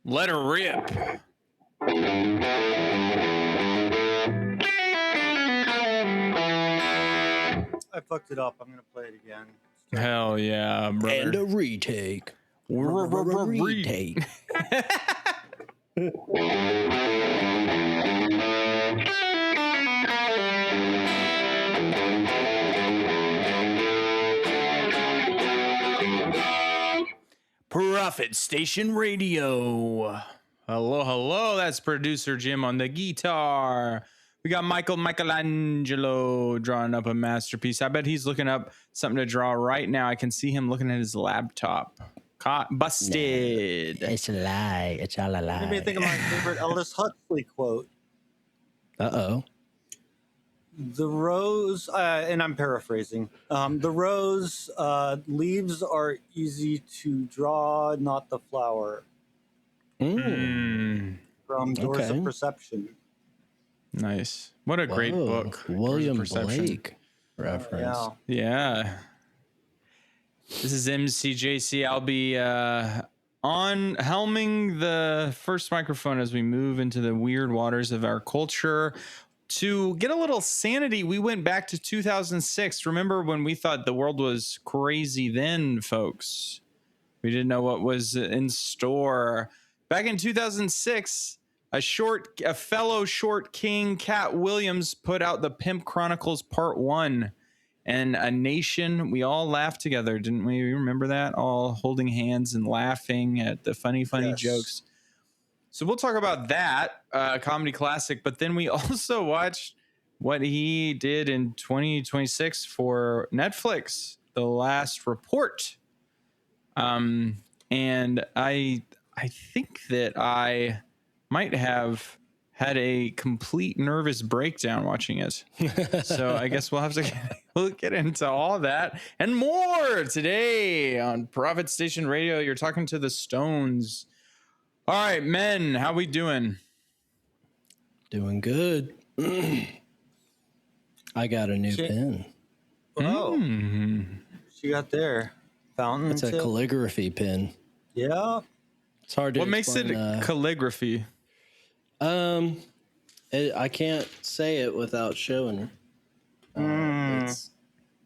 Let her rip. I fucked it up. I'm gonna play it again. Hell yeah, brother. And a retake. Retake. Prophet Station Radio. Hello. That's producer Jim on the guitar. We got Michelangelo drawing up a masterpiece. I bet he's looking up something to draw right now. I can see him looking at his laptop. Caught, busted. No, it's a lie. It's all a lie. Made me think of my favorite Aldous Huxley quote. Uh-oh. The rose, and I'm paraphrasing, the rose leaves are easy to draw, not the flower. From Doors of Perception. Nice. What a great book. William Blake reference. Yeah. This is MCJC. I'll be on helming the first microphone as we move into the weird waters of our culture. To get a little sanity, we went back to 2006. Remember when we thought the world was crazy then, folks? We didn't know what was in store. Back in 2006, a fellow short king, Katt Williams, put out the Pimp Chronicles Part 1. And a nation, we all laughed together, didn't we? You remember that? All holding hands and laughing at the funny jokes. So we'll talk about that comedy classic, but then we also watched what he did in 2026 for Netflix, The Last Report. And I think that I might have had a complete nervous breakdown watching it. So I guess we'll have to get into all that and more today on Prophet Station Radio. You're talking to the Stones. All right, men, how we doing? Doing good. I got a new pen. Oh, she got there. Fountain. It's a calligraphy pen. Yeah. It's hard to What makes it calligraphy? I can't say it without showing her.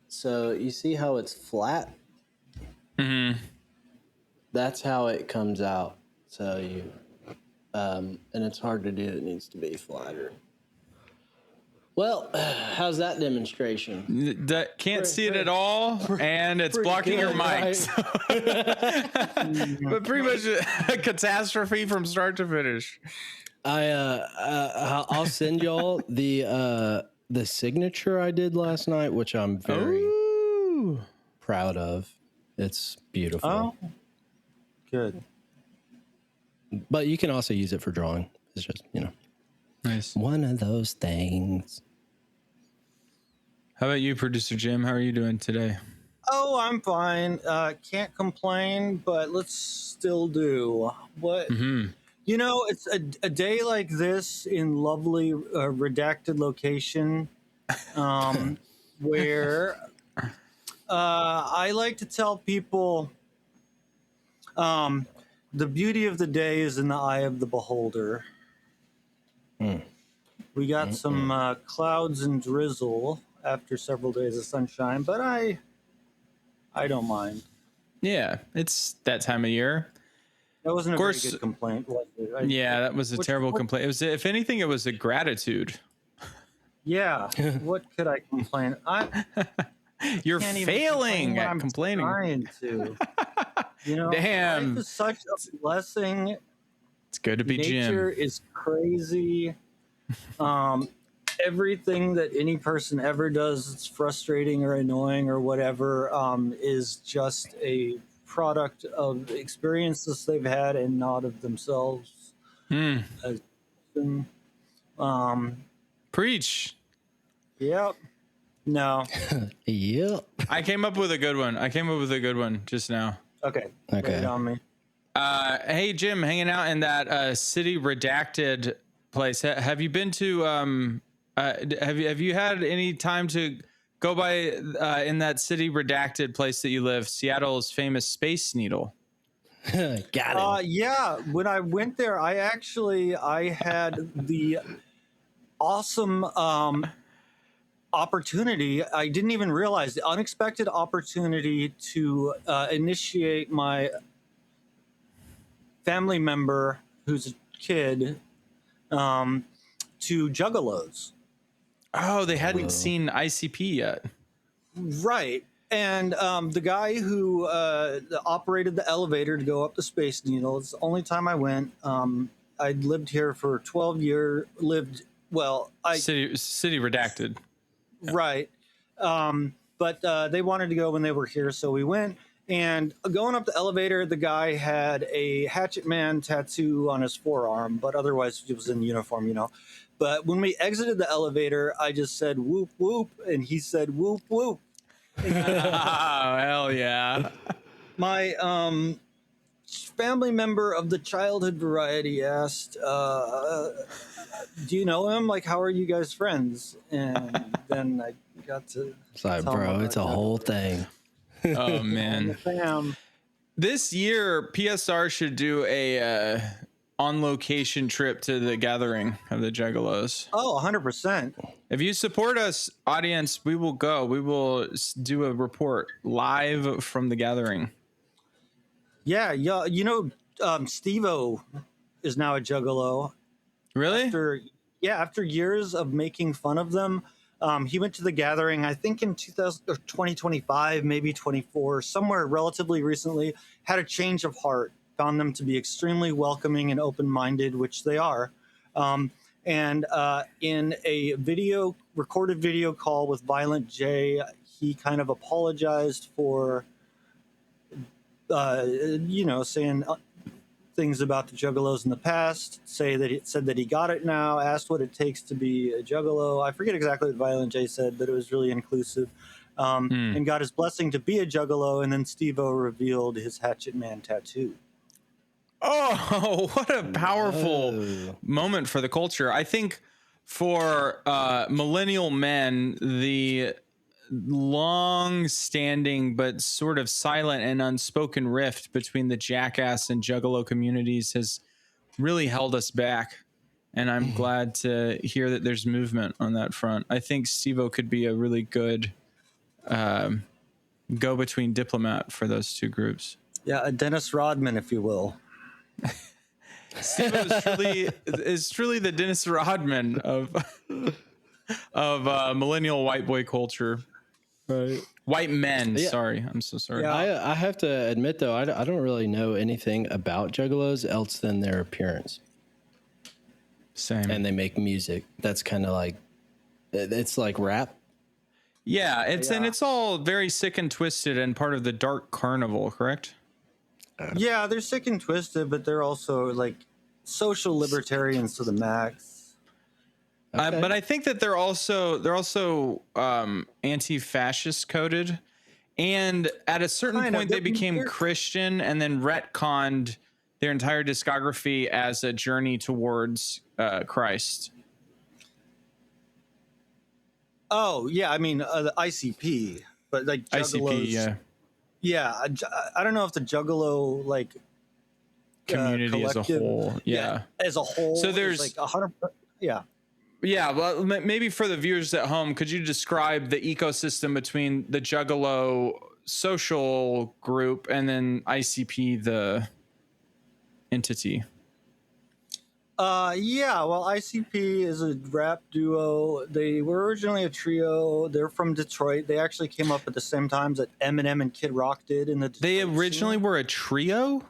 So you see how it's flat? Mm-hmm. That's how it comes out. So you, and it's hard to do. It needs to be flatter. Well, how's that demonstration? Can't see it at all, and it's blocking your mic. Right? But pretty much a catastrophe from start to finish. I'll send y'all the signature I did last night, which I'm very proud of. It's beautiful. Oh, good. But you can also use it for drawing. It's just, nice. One of those things. How about you, producer Jim? How are you doing today? Oh, I'm fine. Can't complain, but let's still do what. Mm-hmm. It's a day like this in lovely redacted location where I like to tell people the beauty of the day is in the eye of the beholder. We got some clouds and drizzle after several days of sunshine, but I don't mind. Yeah, it's that time of year. That wasn't a very good complaint, was it? Yeah, that was a terrible complaint. It was, if anything, it was a gratitude. Yeah. What could I complain? You're failing at complaining. I'm trying to. Damn. Life is such a blessing. It's good to be Jim. Nature is crazy. Everything that any person ever does that's frustrating or annoying or whatever is just a product of experiences they've had and not of themselves. Preach. Yep. No. Yep. I came up with a good one just now. Okay. Lay it on me. Hey Jim, hanging out in that City Redacted place. Have you been to have you had any time to go by in that City Redacted place that you live, Seattle's famous Space Needle? Got him. Yeah, when I went there, I had the awesome opportunity. I didn't even realize the unexpected opportunity to initiate my family member who's a kid to juggalos. Oh, they hadn't seen ICP yet. Right. And the guy who operated the elevator to go up the Space Needle, it's the only time I went. I'd lived here for 12 years. City redacted. Right. But they wanted to go when they were here, so we went. And going up the elevator, the guy had a Hatchet Man tattoo on his forearm, but otherwise he was in uniform, But when we exited the elevator, I just said whoop whoop, and he said whoop whoop. Oh, hell yeah. My family member of the childhood variety asked, do you know him? Like, how are you guys friends? And then I got to Sorry, bro, it's a whole thing. Oh, man. This year, PSR should do a on-location trip to the gathering of the Juggalos. Oh, 100%. If you support us, audience, we will go. We will do a report live from the gathering. Yeah. Steve-O is now a Juggalo. Really? After years of making fun of them, he went to the gathering, I think in 2025, maybe 24, somewhere relatively recently, had a change of heart, found them to be extremely welcoming and open-minded, which they are. And in a recorded video call with Violent J, he kind of apologized for, saying things about the Juggalos in the past, said that he got it now, asked what it takes to be a Juggalo. I forget exactly what Violent J said, but it was really inclusive. And got his blessing to be a Juggalo, and then Steve-O revealed his Hatchet Man tattoo. Oh, what a powerful moment for the culture. I think for millennial men, the long-standing but sort of silent and unspoken rift between the Jackass and Juggalo communities has really held us back. And I'm glad to hear that there's movement on that front. I think Steve-O could be a really good go-between diplomat for those two groups. Yeah, a Dennis Rodman, if you will. Steve-O is truly the Dennis Rodman of millennial white boy culture. Right. White men. Yeah. Sorry. I'm so sorry. Yeah. I have to admit, though, I don't really know anything about Juggalos else than their appearance. Same. And they make music. That's kind of like, it's like rap. Yeah. And it's all very sick and twisted and part of the dark carnival, correct? Yeah, they're sick and twisted, but they're also like social libertarians to the max. Okay. But I think that they're also anti-fascist coded, and at a certain point they became Christian and then retconned their entire discography as a journey towards Christ. Oh yeah, I mean the ICP, but like Juggalos, ICP, yeah. I don't know if the Juggalo like community as a whole, as a whole. So there's like 100, yeah. Yeah, well, maybe for the viewers at home, could you describe the ecosystem between the Juggalo social group and then ICP, the entity? Well, ICP is a rap duo. They were originally a trio. They're from Detroit. They actually came up at the same times that Eminem and Kid Rock did in the Detroit They originally scene. Were a trio?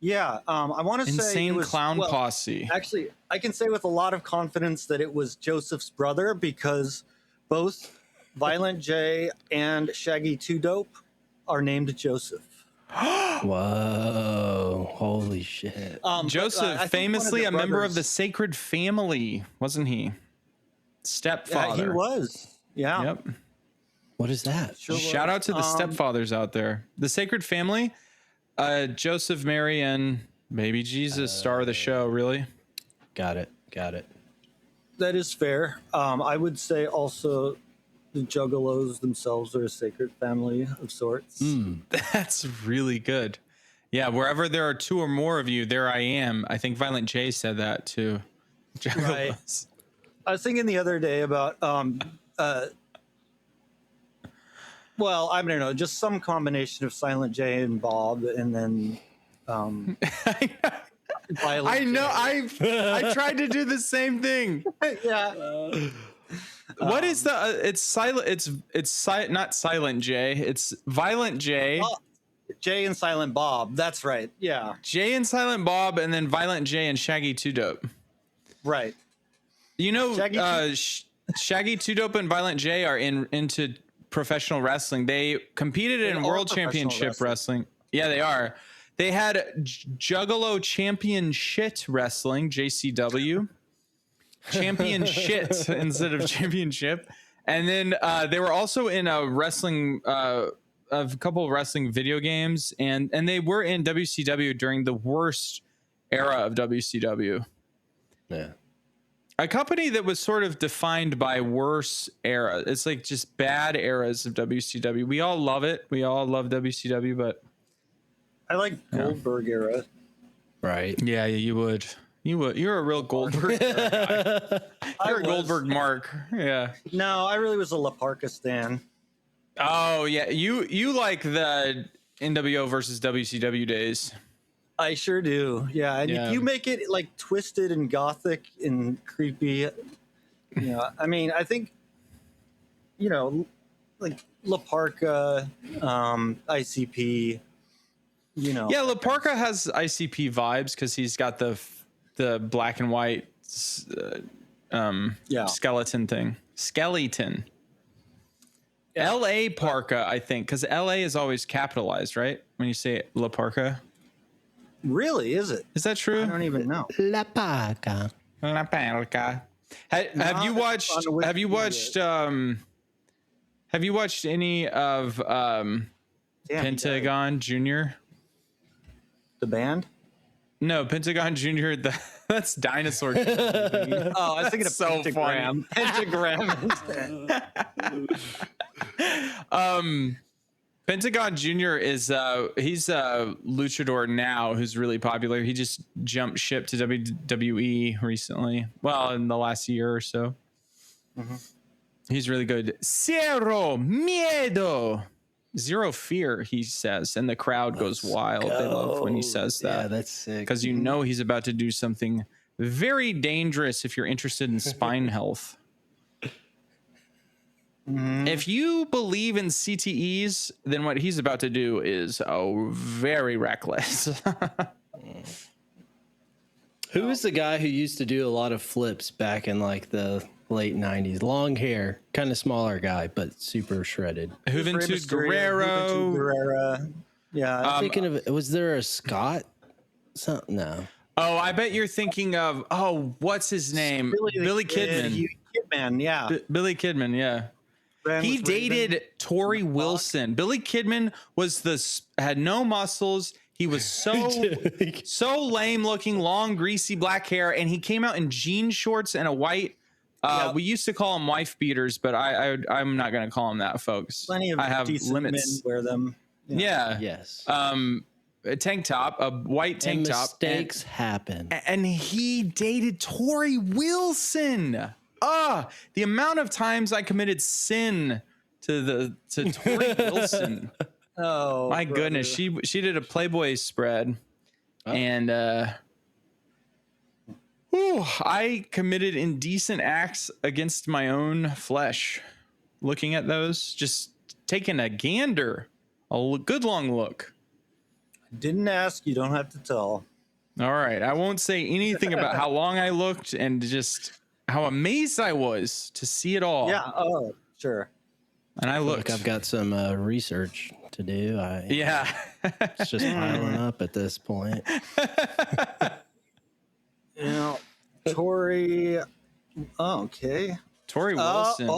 Yeah, I want to say Insane Clown Posse. Actually, I can say with a lot of confidence that it was Joseph's brother because both Violent J and Shaggy 2 Dope are named Joseph. Whoa! Holy shit! Joseph, famously a member of the Sacred Family, wasn't he? Stepfather. Yeah, he was. Yeah. Yep. What is that? Shout out to the stepfathers out there. The Sacred Family. Joseph, Mary, and baby Jesus, star of the show. Really? Got it. That is fair. I would say also the Juggalos themselves are a sacred family of sorts. That's really good. Yeah, wherever there are two or more of you, there I am. I think Violent J said that too. Right. I was thinking the other day about well, I don't know, just some combination of Silent J and Bob, and then Violent I know. J. I tried to do the same thing. Yeah. What is the? It's silent. Not Silent J. It's Violent J. Oh, J and Silent Bob. That's right. Yeah. J and Silent Bob, and then Violent J and Shaggy Two Dope. Right. You know, Shaggy Shaggy Two Dope and Violent J are into professional wrestling. They competed in World Championship wrestling. Yeah, they are. They had Juggalo Championship Wrestling, JCW. Champion shit instead of championship. And then they were also in a couple of wrestling video games, and they were in WCW during the worst era of WCW. Yeah. A company that was sort of defined by worse era. It's like just bad eras of WCW. We all love it. We all love WCW, but I like Goldberg era. Right. yeah, you would. You're a real Goldberg guy. You're a Goldberg mark. Yeah. No, I really was a La Parka stan. Oh yeah, you like the NWO versus WCW days. I sure do. Yeah, and if you make it like twisted and gothic and creepy, I mean, I think, like La Parka, ICP, Yeah, La Parka has ICP vibes because he's got the black and white skeleton thing. Skeleton. Yeah. LA Parka, I think, because LA is always capitalized, right? When you say La Parka. Really, is it? Is that true? I don't even know. La Paca. La Parka. Have you watched any of Damn, Pentagon Junior? The band? No, Pentagon Junior. That's dinosaur. Oh, I was thinking of So Pentagram. Pentagram. Pentagon Junior is he's a luchador now who's really popular. He just jumped ship to WWE recently. Well, in the last year or so. Mm-hmm. He's really good. Cero miedo. Zero fear, he says, and the crowd goes wild. They love when he says that. Yeah, that's sick. Because you know he's about to do something very dangerous if you're interested in spine health. Mm-hmm. If you believe in CTEs, then what he's about to do is very reckless. Who was the guy who used to do a lot of flips back in like the late 90s? Long hair, kind of smaller guy, but super shredded. Juventud Guerrero. Yeah. I'm thinking of, was there a Scott? No. Oh, I bet you're thinking of, what's his name? Billy Kidman. Kidman, yeah. Billy Kidman, yeah. He dated Tori Wilson. Billy Kidman had no muscles. He was so lame looking, long, greasy black hair, and he came out in jean shorts and a white. We used to call them wife beaters, but I'm not going to call them that, folks. Plenty of I have decent limits. men wear them. Yeah. Yes. A tank top, a white tank top. Mistakes happen. And he dated Tori Wilson. The amount of times I committed sin to Tori Wilson. Oh my goodness. She did a Playboy spread. And I committed indecent acts against my own flesh. Looking at those, just taking a gander, good long look. Didn't ask, you don't have to tell. All right, I won't say anything about how long I looked and just how amazed I was to see it all. Yeah. Oh, sure. And I looked. Like I've got some research to do. Yeah. It's just piling up at this point. Tori. Oh, okay. Tori Wilson.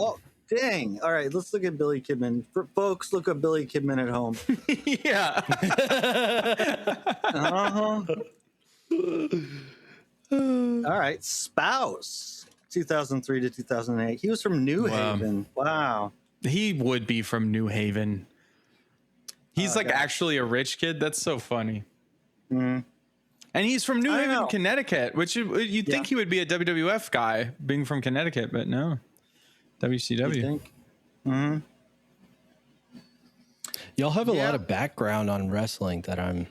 Dang. All right, let's look at Billy Kidman. Folks, look up Billy Kidman at home. Yeah. All right, Spouse. 2003 to 2008. He was from New Haven. Wow. He would be from New Haven. He's actually a rich kid. That's so funny. Mm. And he's from New I don't Haven, know. Connecticut, which you'd think he would be a WWF guy being from Connecticut, but no. You WCW. think? Mm-hmm. Y'all have a Yeah. lot of background on wrestling that I'm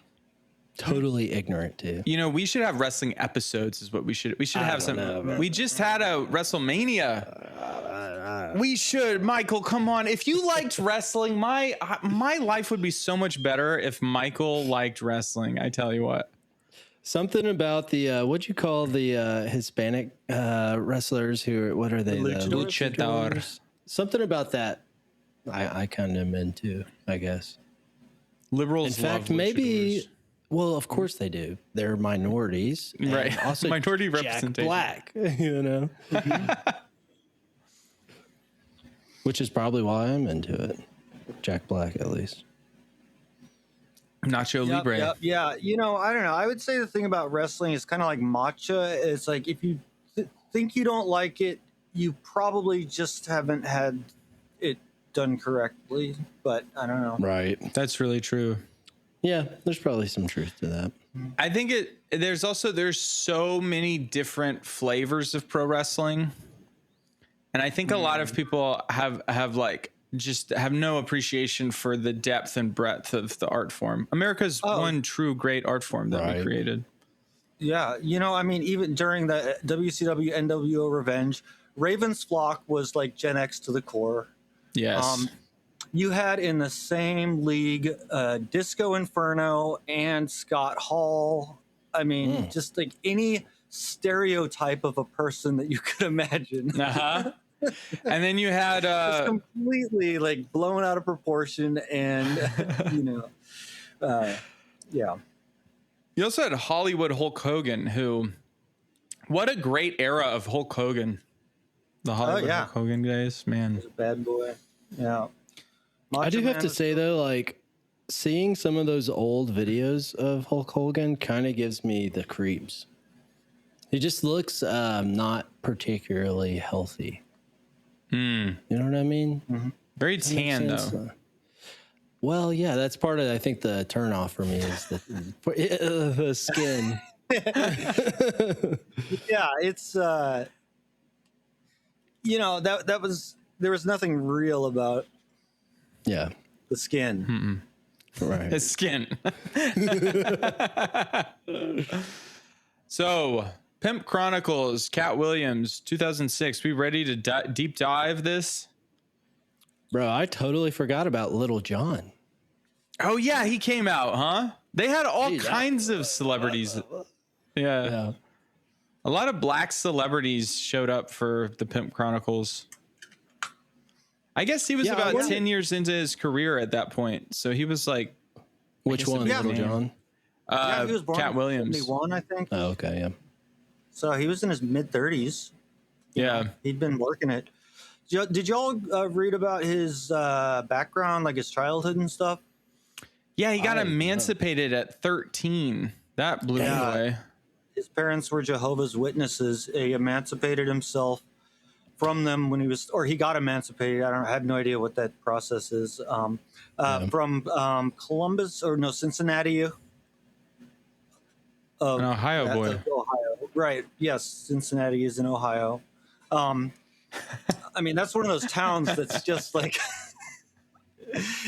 totally ignorant to. You know, we should have wrestling episodes is what we should have some. We just had a WrestleMania. We should, Michael, come on. If you liked wrestling, my life would be so much better if Michael liked wrestling. I tell you what. Something about the what'd you call the Hispanic wrestlers who what are they? Luchador. Something about that I kind of am into, I guess. Liberals In fact, love maybe luchadors. well, of course they do. They're minorities. and Right. Also Minority Jack representation. Black, you know. Which is probably why I'm into it. Jack Black, at least. Nacho Libre. Yeah. You know, I don't know. I would say the thing about wrestling is kind of like matcha. It's like if you think you don't like it, you probably just haven't had it done correctly. But I don't know. Right. That's really true. Yeah, there's probably some truth to that. I think there's so many different flavors of pro wrestling. And I think a lot of people have like just have no appreciation for the depth and breadth of the art form. America's one true great art form that we created. Yeah, you know, I mean, even during the WCW NWO Revenge, Raven's Flock was like Gen X to the core. Yes. You had in the same league Disco Inferno and Scott Hall. I mean, just like any stereotype of a person that you could imagine. Uh-huh. And then you had Just completely like blown out of proportion and you know yeah. you also had Hollywood Hulk Hogan, who what a great era of Hulk Hogan. The Hollywood Hulk Hogan days, man. He's a bad boy. Yeah. I do have to say though, like seeing some of those old videos of Hulk Hogan kind of gives me the creeps. He just looks not particularly healthy. You know what I mean? Mm-hmm. Very tan though. Well, yeah, that's part of I think the turnoff for me is the skin. Yeah, it's you know that was there was nothing real about Yeah. the skin. Right. His skin. So, Pimp Chronicles, Katt Williams, 2006. We ready to deep dive this? Bro, I totally forgot about Little John. Oh yeah, he came out, huh? They had all kinds of celebrities. Yeah. A lot of black celebrities showed up for the Pimp Chronicles. I guess he was about 10 years into his career at that point. So he was like, which one? Little John? Yeah, he was born Katt in Williams. 71, I think. Oh, okay, yeah. So he was in his mid 30s. Yeah. He'd been working it. Did y'all read about his background, like his childhood and stuff? Yeah, he got emancipated at 13. That blew me away. His parents were Jehovah's Witnesses. He emancipated himself from them when he was, or he got emancipated. I have no idea what that process is. From Columbus, or no, Cincinnati. An Ohio boy. Ohio. Right. Yes, Cincinnati is in Ohio. I mean, that's one of those towns that's just like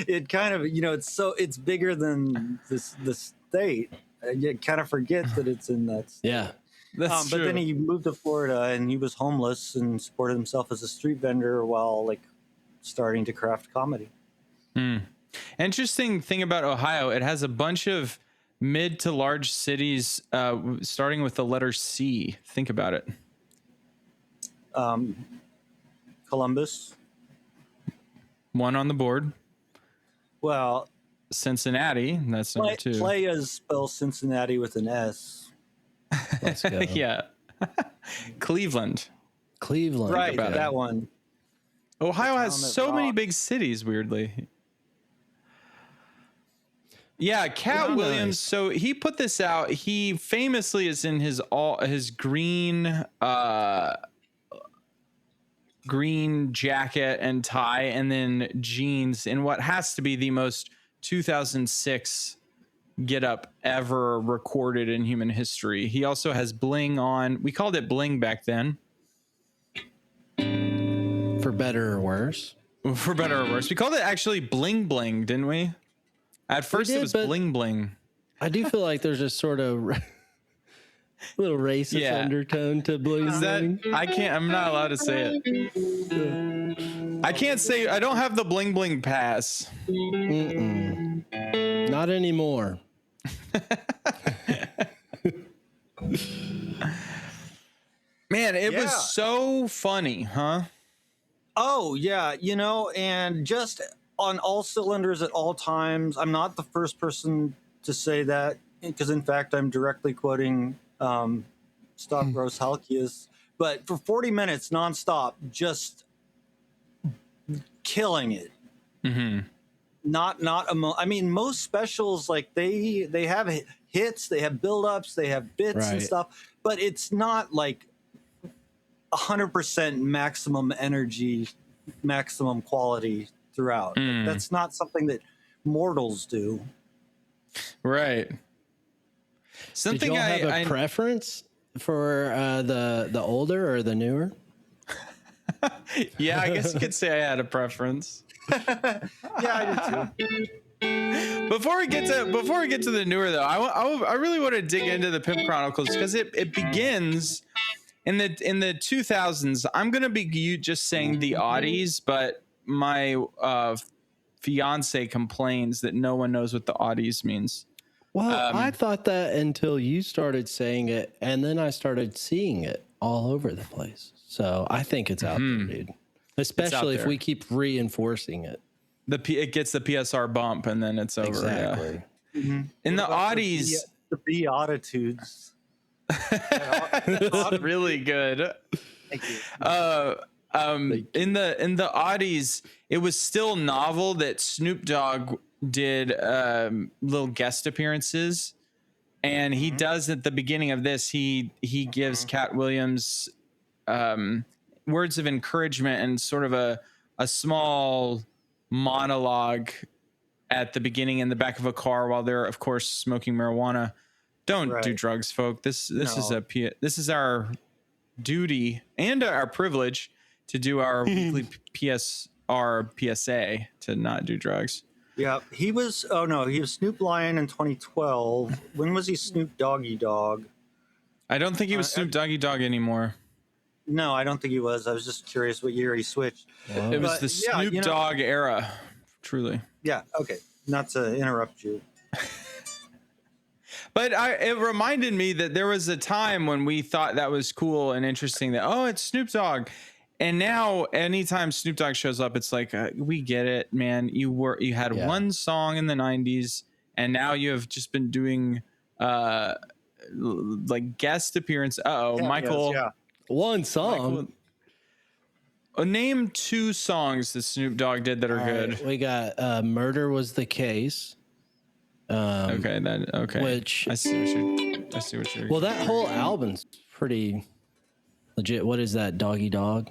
it kind of, you know, it's bigger than the state. You kind of forget that it's in that state. Yeah. That's but true. then he moved to Florida and he was homeless and supported himself as a street vendor while like starting to craft comedy. Interesting thing about Ohio, it has a bunch of mid to large cities starting with the letter C. Think about it. Columbus. One on the board. Well, Cincinnati. That's number two. Playas spell Cincinnati with an S. Let's go. Yeah. Cleveland. Right, about that it. one. Ohio has that so many rocks. big cities, weirdly. Yeah, Katt Williams. Nice. So he put this out. He famously is in his green green jacket and tie, and then jeans in what has to be the most 2006 get up ever recorded in human history. He also has bling on. We called it bling back then. For better or worse. For better or worse. We called it actually bling bling, didn't we? At first it was bling bling. I do feel like there's a sort of little racist undertone to bling bling. I'm not allowed to say it. I can't say, I don't have the bling bling pass. Not anymore. Man, it was so funny, huh? Oh, yeah. You know, and just on all cylinders at all times. I'm not the first person to say that, because in fact, I'm directly quoting Stavros Halkias. But for 40 minutes nonstop, just killing it. Mm-hmm. I mean, most specials, like they have hits, they have build-ups, they have bits and stuff, but it's not like 100% maximum energy, maximum quality throughout. That's not something that mortals do. Right. Something Did y'all have a preference for the older or the newer? Yeah, I guess you could say I had a preference. Yeah, I did too. Before we get to the newer though, I really want to dig into the Pimp Chronicles, because it begins in the 2000s. I'm gonna be just saying the oddies, but my fiance complains that no one knows what the oddies means. Well, I thought that until you started saying it, and then I started seeing it all over the place. So I think it's out there, dude. Especially if we keep reinforcing it. It gets the PSR bump, and then it's over. Exactly. Yeah. Mm-hmm. In the oddies, the Beatitudes. That's really good. Thank you. In the oddies, it was still novel that Snoop Dogg did little guest appearances, and he does at the beginning of this. He gives Katt Williams words of encouragement and sort of a small monologue at the beginning in the back of a car while they're, of course, smoking marijuana. Don't do drugs, folk. This is our duty and our privilege to do our weekly PSR PSA to not do drugs. Yeah, he was Snoop Lion in 2012. When was he Snoop Doggy Dog? I don't think he was Snoop Doggy Dog anymore. No, I don't think he was. I was just curious what year he switched. It was the Snoop Dogg era, truly. Yeah, okay. Not to interrupt you. But it reminded me that there was a time when we thought that was cool and interesting, that, oh, it's Snoop Dogg. And now anytime Snoop Dogg shows up, it's like, we get it, man. You had one song in the 90s, and now you have just been doing like guest appearance. Michael. Yes, one song. Name two songs that Snoop Dogg did that are good. We got Murder Was the Case. Okay. Which I see what you're. Well, that whole album's pretty legit. What is that, Doggy Dog?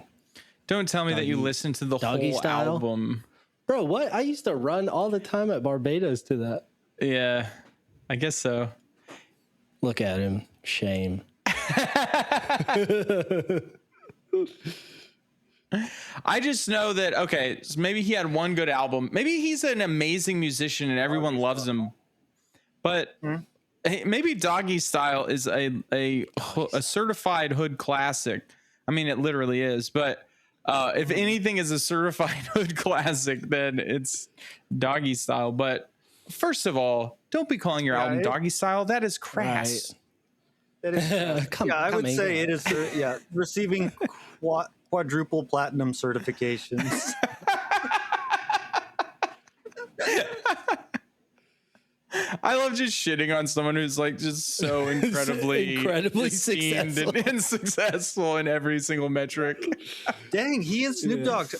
Don't tell me that you listened to the whole style? album. Bro, what? I used to run all the time at Barbados to that. Yeah, I guess so. Look at him. Shame. I just know that, okay, so maybe he had one good album. Maybe he's an amazing musician and everyone loves him. But maybe Doggy Style is a certified hood classic. I mean, it literally is. But if anything is a certified hood classic, then it's Doggy Style. But first of all, don't be calling your album Doggy Style. That is crass. Right. I would say it is. Receiving quadruple platinum certifications. I love just shitting on someone who's like just so incredibly successful. And successful in every single metric. Dang, he and Snoop Dogg,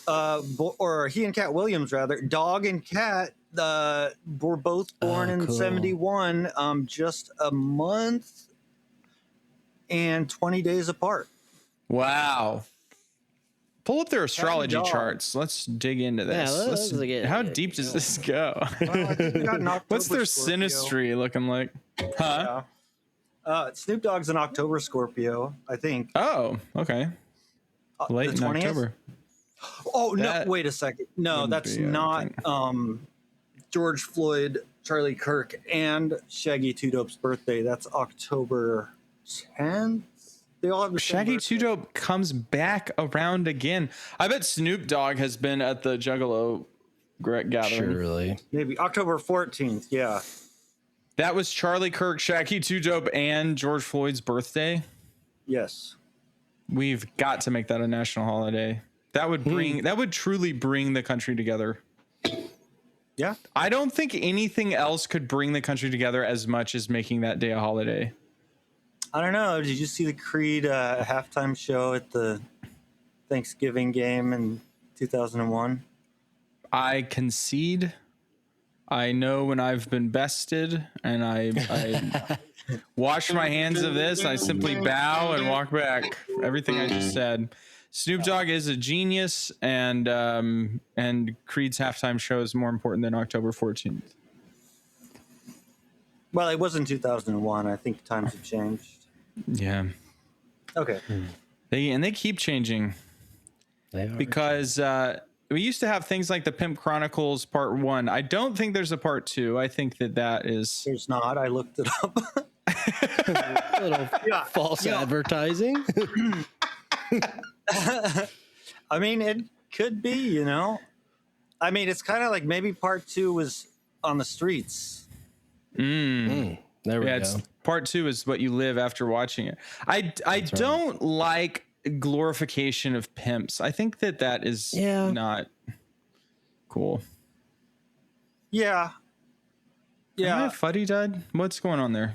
or he and Katt Williams rather, Dogg and Katt were both born in 71, just a month and 20 days apart. Wow. Pull up their astrology dog. charts. Let's dig into this. How deep does this go? Well, I think we got an What's their October Scorpio. synastry looking like? Huh? Yeah. Snoop Dogg's an October Scorpio, I think. Oh, okay. Late the in 20th? October. Oh, That no, wait a second. No, wouldn't that's be, I not don't George Floyd, Charlie Kirk, and Shaggy Two Dope's birthday. That's October 10th. They all have the same Shaggy birthday. Two Dope comes back around again. I bet Snoop Dogg has been at the Juggalo gathering. Surely. Maybe October 14th. Yeah. That was Charlie Kirk, Shaggy Two Dope, and George Floyd's birthday. Yes. We've got to make that a national holiday. That would truly bring the country together. Yeah. I don't think anything else could bring the country together as much as making that day a holiday. I don't know. Did you see the Creed halftime show at the Thanksgiving game in 2001? I concede. I know when I've been bested, and I wash my hands of this. I simply bow and walk back. Everything I just said. Snoop Dogg is a genius, and Creed's halftime show is more important than October 14th. Well, it was in 2001. I think times have changed. Yeah, Okay. they keep changing They are. because we used to have things like the Pimp Chronicles Part 1. I don't think there's a Part 2. I think that is. There's not. I looked it up. A little false advertising. I mean, it could be, you know. I mean, it's kind of like maybe Part 2 was on the streets. There we Yeah, go. it's Part 2 is what you live after watching it. I don't like glorification of pimps. I think that is not cool. Yeah. Am I Yeah. a fuddy-dud? What's going on there?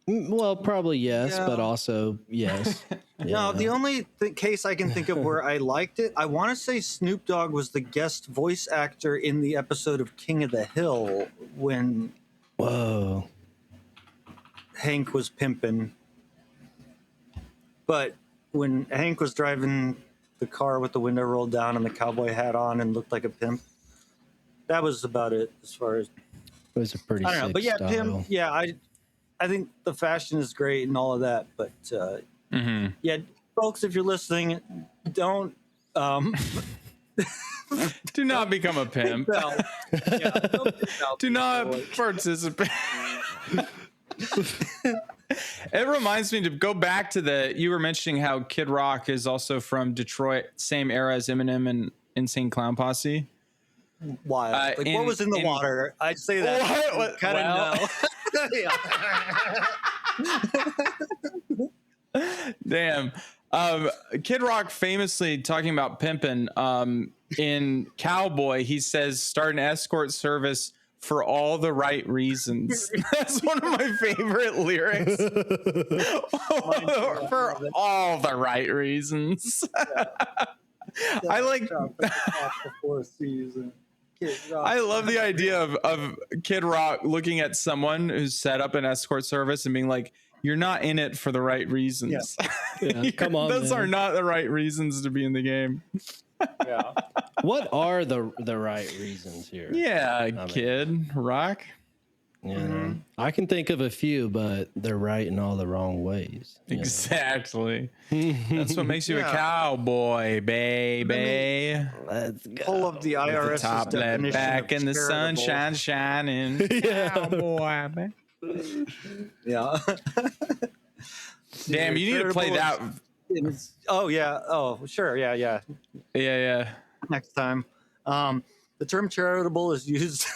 Well, probably yes, Yeah. but also yes. No, the only case I can think of where I liked it, I want to say Snoop Dogg was the guest voice actor in the episode of King of the Hill when Whoa. Hank was pimping. But when Hank was driving the car with the window rolled down and the cowboy hat on and looked like a pimp, that was about it as far as It was a pretty I don't know. sick But yeah, style. pimp. Yeah, I think the fashion is great and all of that. But yeah, folks, if you're listening, don't Do not become a pimp. don't Do not participate. It reminds me to go back to you were mentioning how Kid Rock is also from Detroit, same era as Eminem and Insane Clown Posse. Wild. Like, what was in the water? I'd say that. What? Kind of know. Damn. Kid Rock famously talking about pimping in Cowboy, he says start an escort service for all the right reasons. That's one of my favorite lyrics. For all the right reasons. I like I love the idea of Kid Rock looking at someone who's set up an escort service and being like, you're not in it for the right reasons. Yeah, come on, Those man. are not the right reasons to be in the game. Yeah. What are the right reasons here? Yeah, Kid Rock. Yeah, I can think of a few, but they're right in all the wrong ways. you know? Exactly. That's what makes you a Yeah. cowboy, baby. Let's go. Pull up the IRS Top left back in the sunshine shining. Cowboy, man. Yeah. Damn, you need to play that. Oh yeah. Oh sure. Yeah. Yeah. Yeah. Next time. The term charitable is used.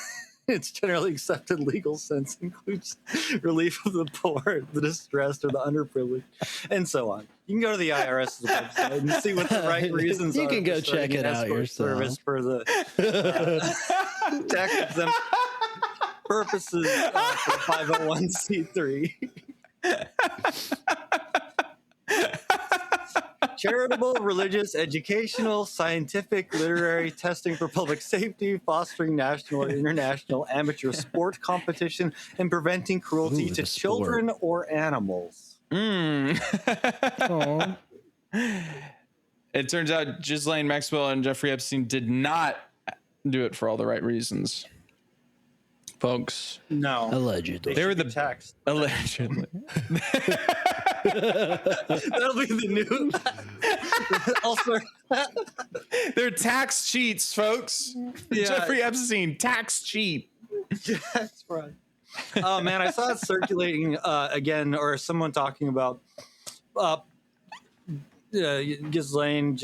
Its generally accepted legal sense includes relief of the poor, the distressed, or the underprivileged, and so on. You can go to the IRS's website and see what the right reasons are. You can go for starting check it an out escort yourself. Service for the tax exempt purposes for 501c3. Charitable, religious, educational, scientific, literary, testing for public safety, fostering national or international amateur sport competition, and preventing cruelty Ooh, to the children or animals. Aw. it turns out Ghislaine Maxwell and Jeffrey Epstein did not do it for all the right reasons, folks. No, Allegedly. They were the text. Allegedly. That'll be the new. Also, They're tax cheats, folks. Yeah. Jeffrey Epstein, tax cheat. that's right. Oh man, I saw it circulating again, or someone talking about Ghislaine,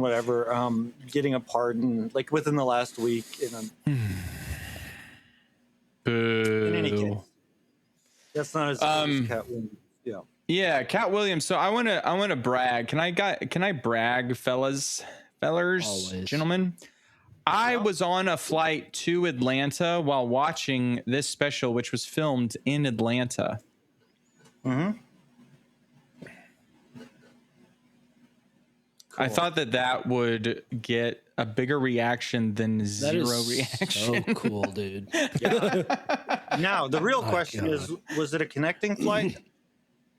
whatever, getting a pardon like within the last week. Boo. In any case, that's not as good as Katt Williams. Yeah. Yeah, Katt Williams. So I want to brag. Can I brag, fellers, Always. gentlemen? I was on a flight to Atlanta while watching this special, which was filmed in Atlanta. Mm-hmm. I thought that would get a bigger reaction than zero reaction. So cool, dude. Now the real question is: was it a connecting flight?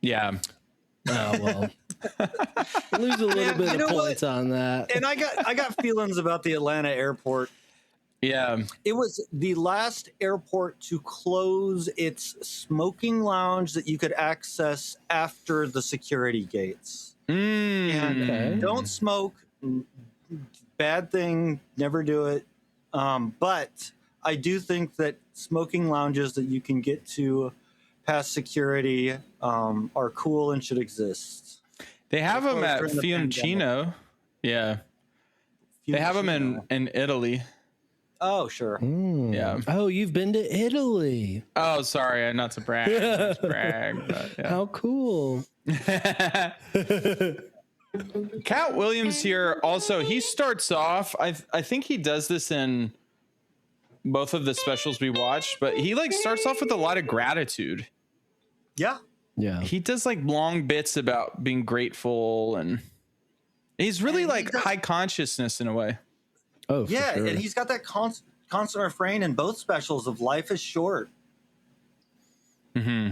Yeah. Oh well. Lose a little bit of points on that. And I got feelings about the Atlanta airport. Yeah. It was the last airport to close its smoking lounge that you could access after the security gates. And don't smoke. Bad thing. Never do it. But I do think that smoking lounges that you can get to past security are cool and should exist. They have them at during the Fiumcino. Yeah. They have them in Italy. Oh, sure. Yeah. Oh, you've been to Italy. Oh, sorry. Not to brag. But yeah. How cool. Katt Williams here also, he starts off, I think he does this in both of the specials we watched, but he like starts off with a lot of gratitude. Yeah. Yeah. He does like long bits about being grateful, and he's really And like high consciousness in a way. Oh, Yeah, for sure. and he's got that constant refrain in both specials of life is short. Mm-hmm.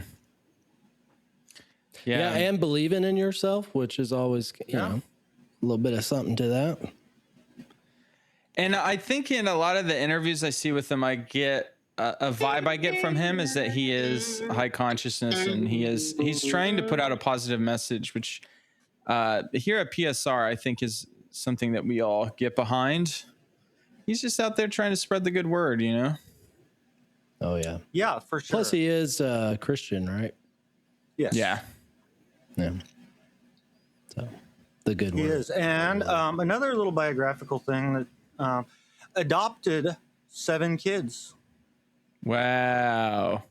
Yeah, and believing in yourself, which is always, you know, a little bit of something to that. And I think in a lot of the interviews I see with him, I get a vibe I get from him is that he is high consciousness, and he's trying to put out a positive message, which here at PSR, I think is something that we all get behind. He's just out there trying to spread the good word, you know? Oh, yeah. Yeah, for sure. Plus, he is Christian, right? Yes. Yeah. Yeah. So, the good He word. is. And another little biographical thing that adopted 7 kids. Wow.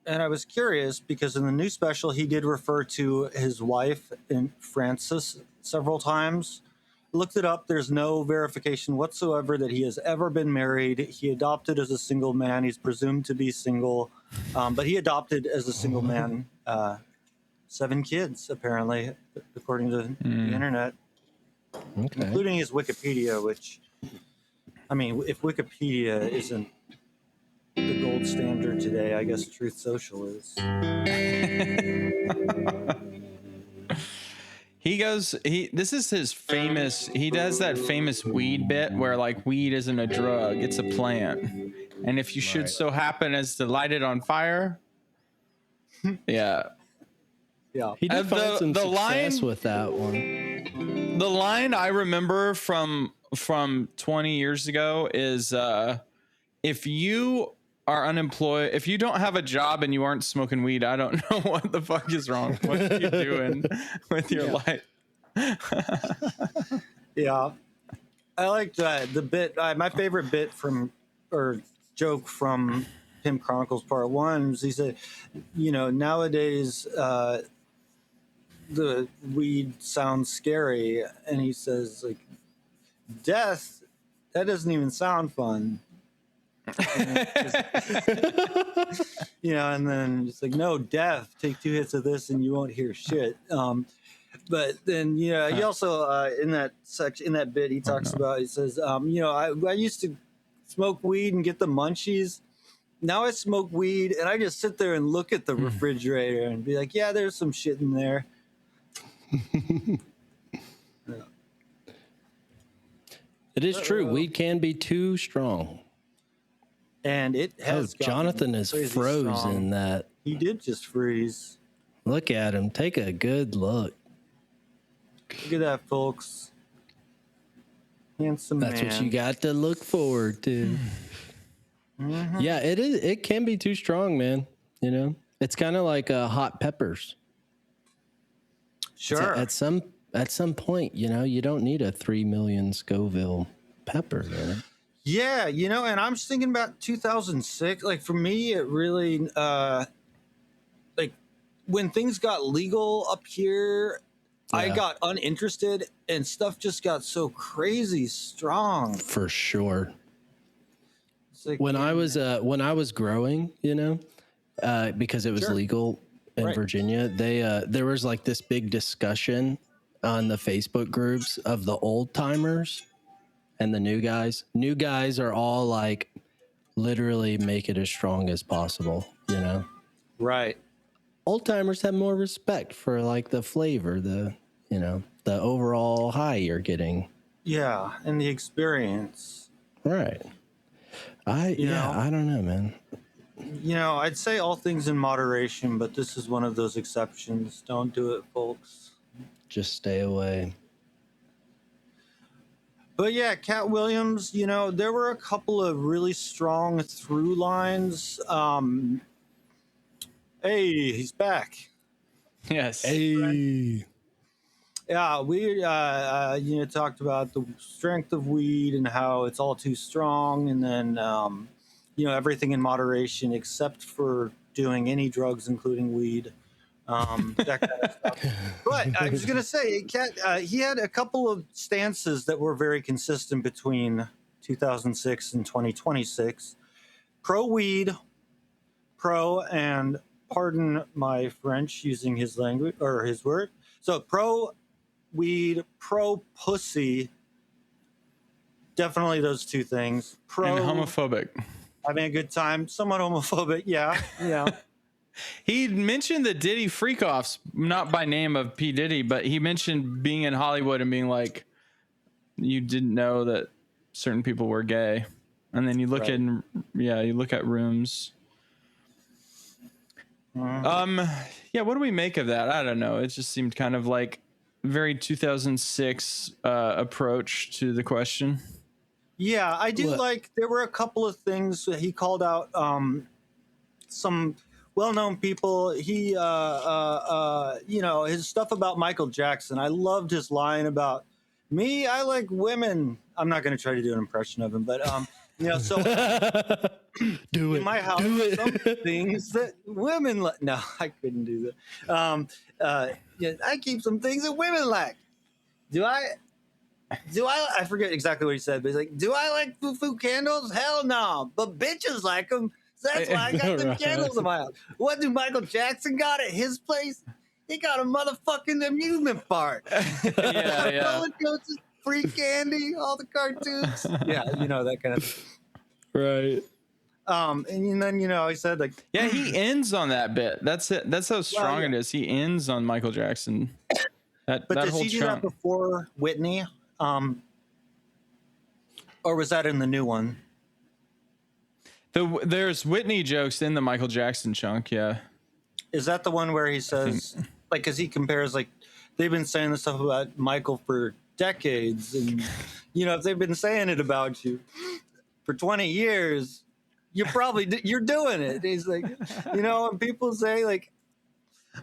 And I was curious because in the new special, he did refer to his wife, Frances, several times. Looked it up. There's no verification whatsoever that he has ever been married. He adopted as a single man. He's presumed to be single, but he adopted as a single man 7 kids, apparently, according to the internet, including his Wikipedia, which, I mean, if Wikipedia isn't the gold standard today, I guess Truth Social is. This is his famous, he does that famous weed bit where like weed isn't a drug, it's a plant. And if you should so happen as to light it on fire. Yeah. Yeah. He did find some the success line with that one. The line I remember from 20 years ago is if you are unemployed, if you don't have a job and you aren't smoking weed, I don't know what the fuck is wrong. What are you doing with your life? Yeah. I liked the bit, my favorite bit or joke from Pimp Chronicles Part 1 is he said, you know, nowadays the weed sounds scary. And he says, like, death, that doesn't even sound fun. You know, and then it's like, no, death, take 2 hits of this and you won't hear shit. But then, you know, he also in that section, in that bit, he talks about, he says, you know, I used to smoke weed and get the munchies. Now I smoke weed and I just sit there and look at the refrigerator and be like, yeah, there's some shit in there. It is true. Weed can be too strong. And it has. Jonathan is frozen. Strong. That he did just freeze. Look at him. Take a good look. Look at that, folks. Handsome That's man. what you got to look forward to. Mm-hmm. Yeah, it is. It can be too strong, man. You know, it's kind of like hot peppers. Sure. At some point, you know, you don't need a 3 million Scoville pepper, man. Yeah, you know, and I'm just thinking about 2006. Like for me, it really, like when things got legal up here, I got uninterested, and stuff just got so crazy strong. For sure. Like, when I was growing, you know, because it was legal in Virginia, there was like this big discussion on the Facebook groups of the old timers and the new guys. New guys are all like, literally make it as strong as possible, you know? Right. Old timers have more respect for like the flavor, the overall high you're getting. Yeah, and the experience. Right. I don't know, man. You know, I'd say all things in moderation, but this is one of those exceptions. Don't do it, folks. Just stay away. But yeah, Katt Williams, you know, there were a couple of really strong through lines. Hey, he's back. Yes. Hey. Yeah, we talked about the strength of weed and how it's all too strong, and then everything in moderation except for doing any drugs, including weed. That kind of stuff. But I was gonna say, Katt, he had a couple of stances that were very consistent between 2006 and 2026. Pro weed, pro, and pardon my French using his language or his word. So pro weed, pro pussy. Definitely those two things. Pro and homophobic. Having a good time. Somewhat homophobic. Yeah. He mentioned the Diddy freak-offs, not by name of P. Diddy, but he mentioned being in Hollywood and being like, you didn't know that certain people were gay. And then you look you look at rooms. Yeah, what do we make of that? I don't know. It just seemed kind of like very 2006 approach to the question. Yeah, I do like, there were a couple of things that he called out, some well-known people. He, his stuff about Michael Jackson. I loved his line about me. I like women. I'm not going to try to do an impression of him, but, so do it. In my house, some things that women like. No, I couldn't do that. I keep some things that women like. Do I? I forget exactly what he said, but he's like, do I like foo-foo candles? Hell no. But bitches like them. So that's why I got them candles in my house. What do Michael Jackson got at his place? He got a motherfucking amusement park. Roller coasters, free candy, all the cartoons. Yeah, that kind of thing. Right. And then, he said like, yeah, he ends on that bit. That's it. That's how strong it is. He ends on Michael Jackson. But does he do that before Whitney? Or was that in the new one? There's Whitney jokes in the Michael Jackson chunk. Yeah. Is that the one where he says, like, because he compares, like, they've been saying this stuff about Michael for decades, and if they've been saying it about you for 20 years, you're doing it. He's like, when people say like,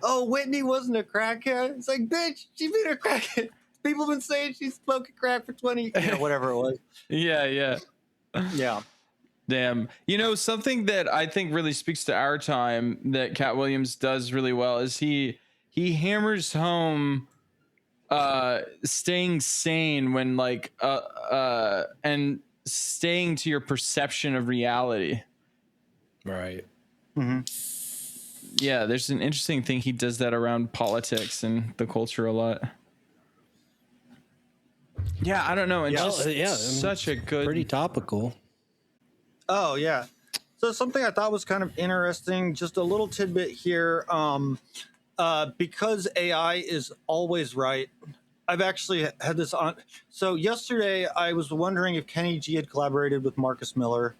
oh, Whitney wasn't a crackhead, it's like, bitch, she been a crackhead. People have been saying she's smoking crack for 20, whatever it was. Yeah. Damn. Something that I think really speaks to our time that Katt Williams does really well is he hammers home staying sane when like and staying to your perception of reality. Right. Mm-hmm. Yeah, there's an interesting thing he does that around politics and the culture a lot. Yeah, I don't know. And such a good, pretty topical. Oh yeah. So something I thought was kind of interesting, just a little tidbit here. Because AI is always right, I've actually had this on. So yesterday, I was wondering if Kenny G had collaborated with Marcus Miller.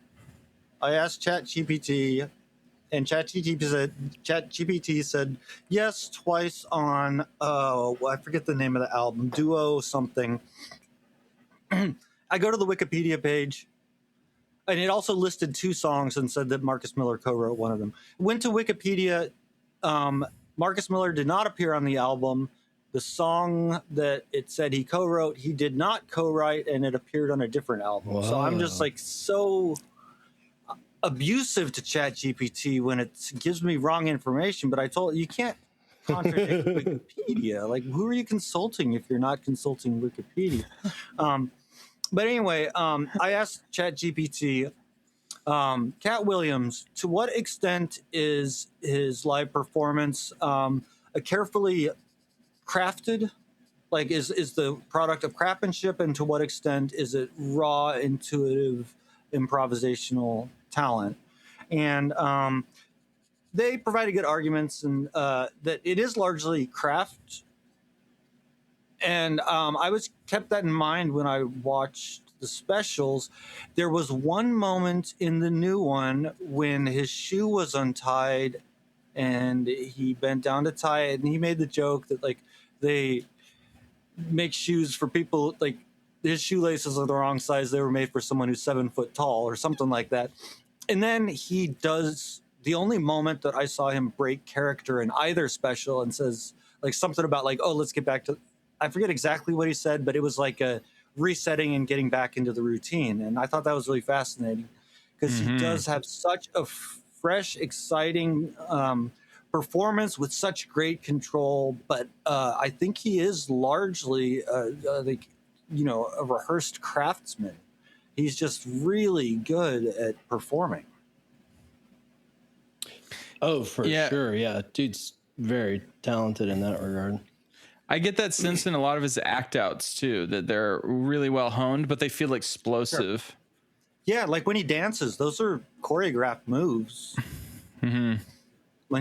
I asked ChatGPT, and ChatGPT said yes twice on. I forget the name of the album, Duo something. I go to the Wikipedia page, and it also listed 2 songs and said that Marcus Miller co-wrote one of them. Went to Wikipedia. Marcus Miller did not appear on the album. The song that it said he co-wrote, he did not co-write, and it appeared on a different album. Wow. So I'm just like so abusive to ChatGPT when it gives me wrong information. But I told you can't contradict Wikipedia. Like, who are you consulting if you're not consulting Wikipedia? But anyway, I asked ChatGPT, Katt Williams, to what extent is his live performance a carefully crafted, like is the product of craftsmanship, and to what extent is it raw, intuitive, improvisational talent? And they provided good arguments, and that it is largely craft. And I was kept that in mind when I watched the specials. There was one moment in the new one when his shoe was untied and he bent down to tie it, and he made the joke that like they make shoes for people, like his shoelaces are the wrong size, they were made for someone who's 7 foot tall or something like that. And then he does the only moment that I saw him break character in either special and says like something about like, oh, let's get back to, I forget exactly what he said, but it was like a resetting and getting back into the routine. And I thought that was really fascinating because he does have such a fresh, exciting performance with such great control. But I think he is largely like, you know, a rehearsed craftsman. He's just really good at performing. Oh, for sure. Yeah. Dude's very talented in that regard. I get that sense in a lot of his act outs too, that they're really well honed, but they feel explosive. Sure. Yeah, like when he dances, those are choreographed moves. When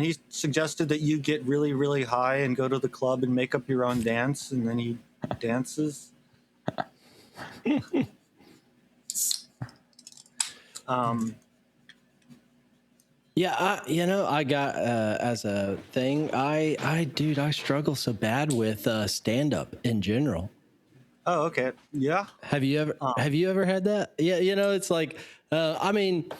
he suggested that you get really, really high and go to the club and make up your own dance, and then he dances. Yeah, I got as a thing, I struggle so bad with stand up in general. Oh, okay. Yeah. Have you ever had that? Yeah, it's like I mean,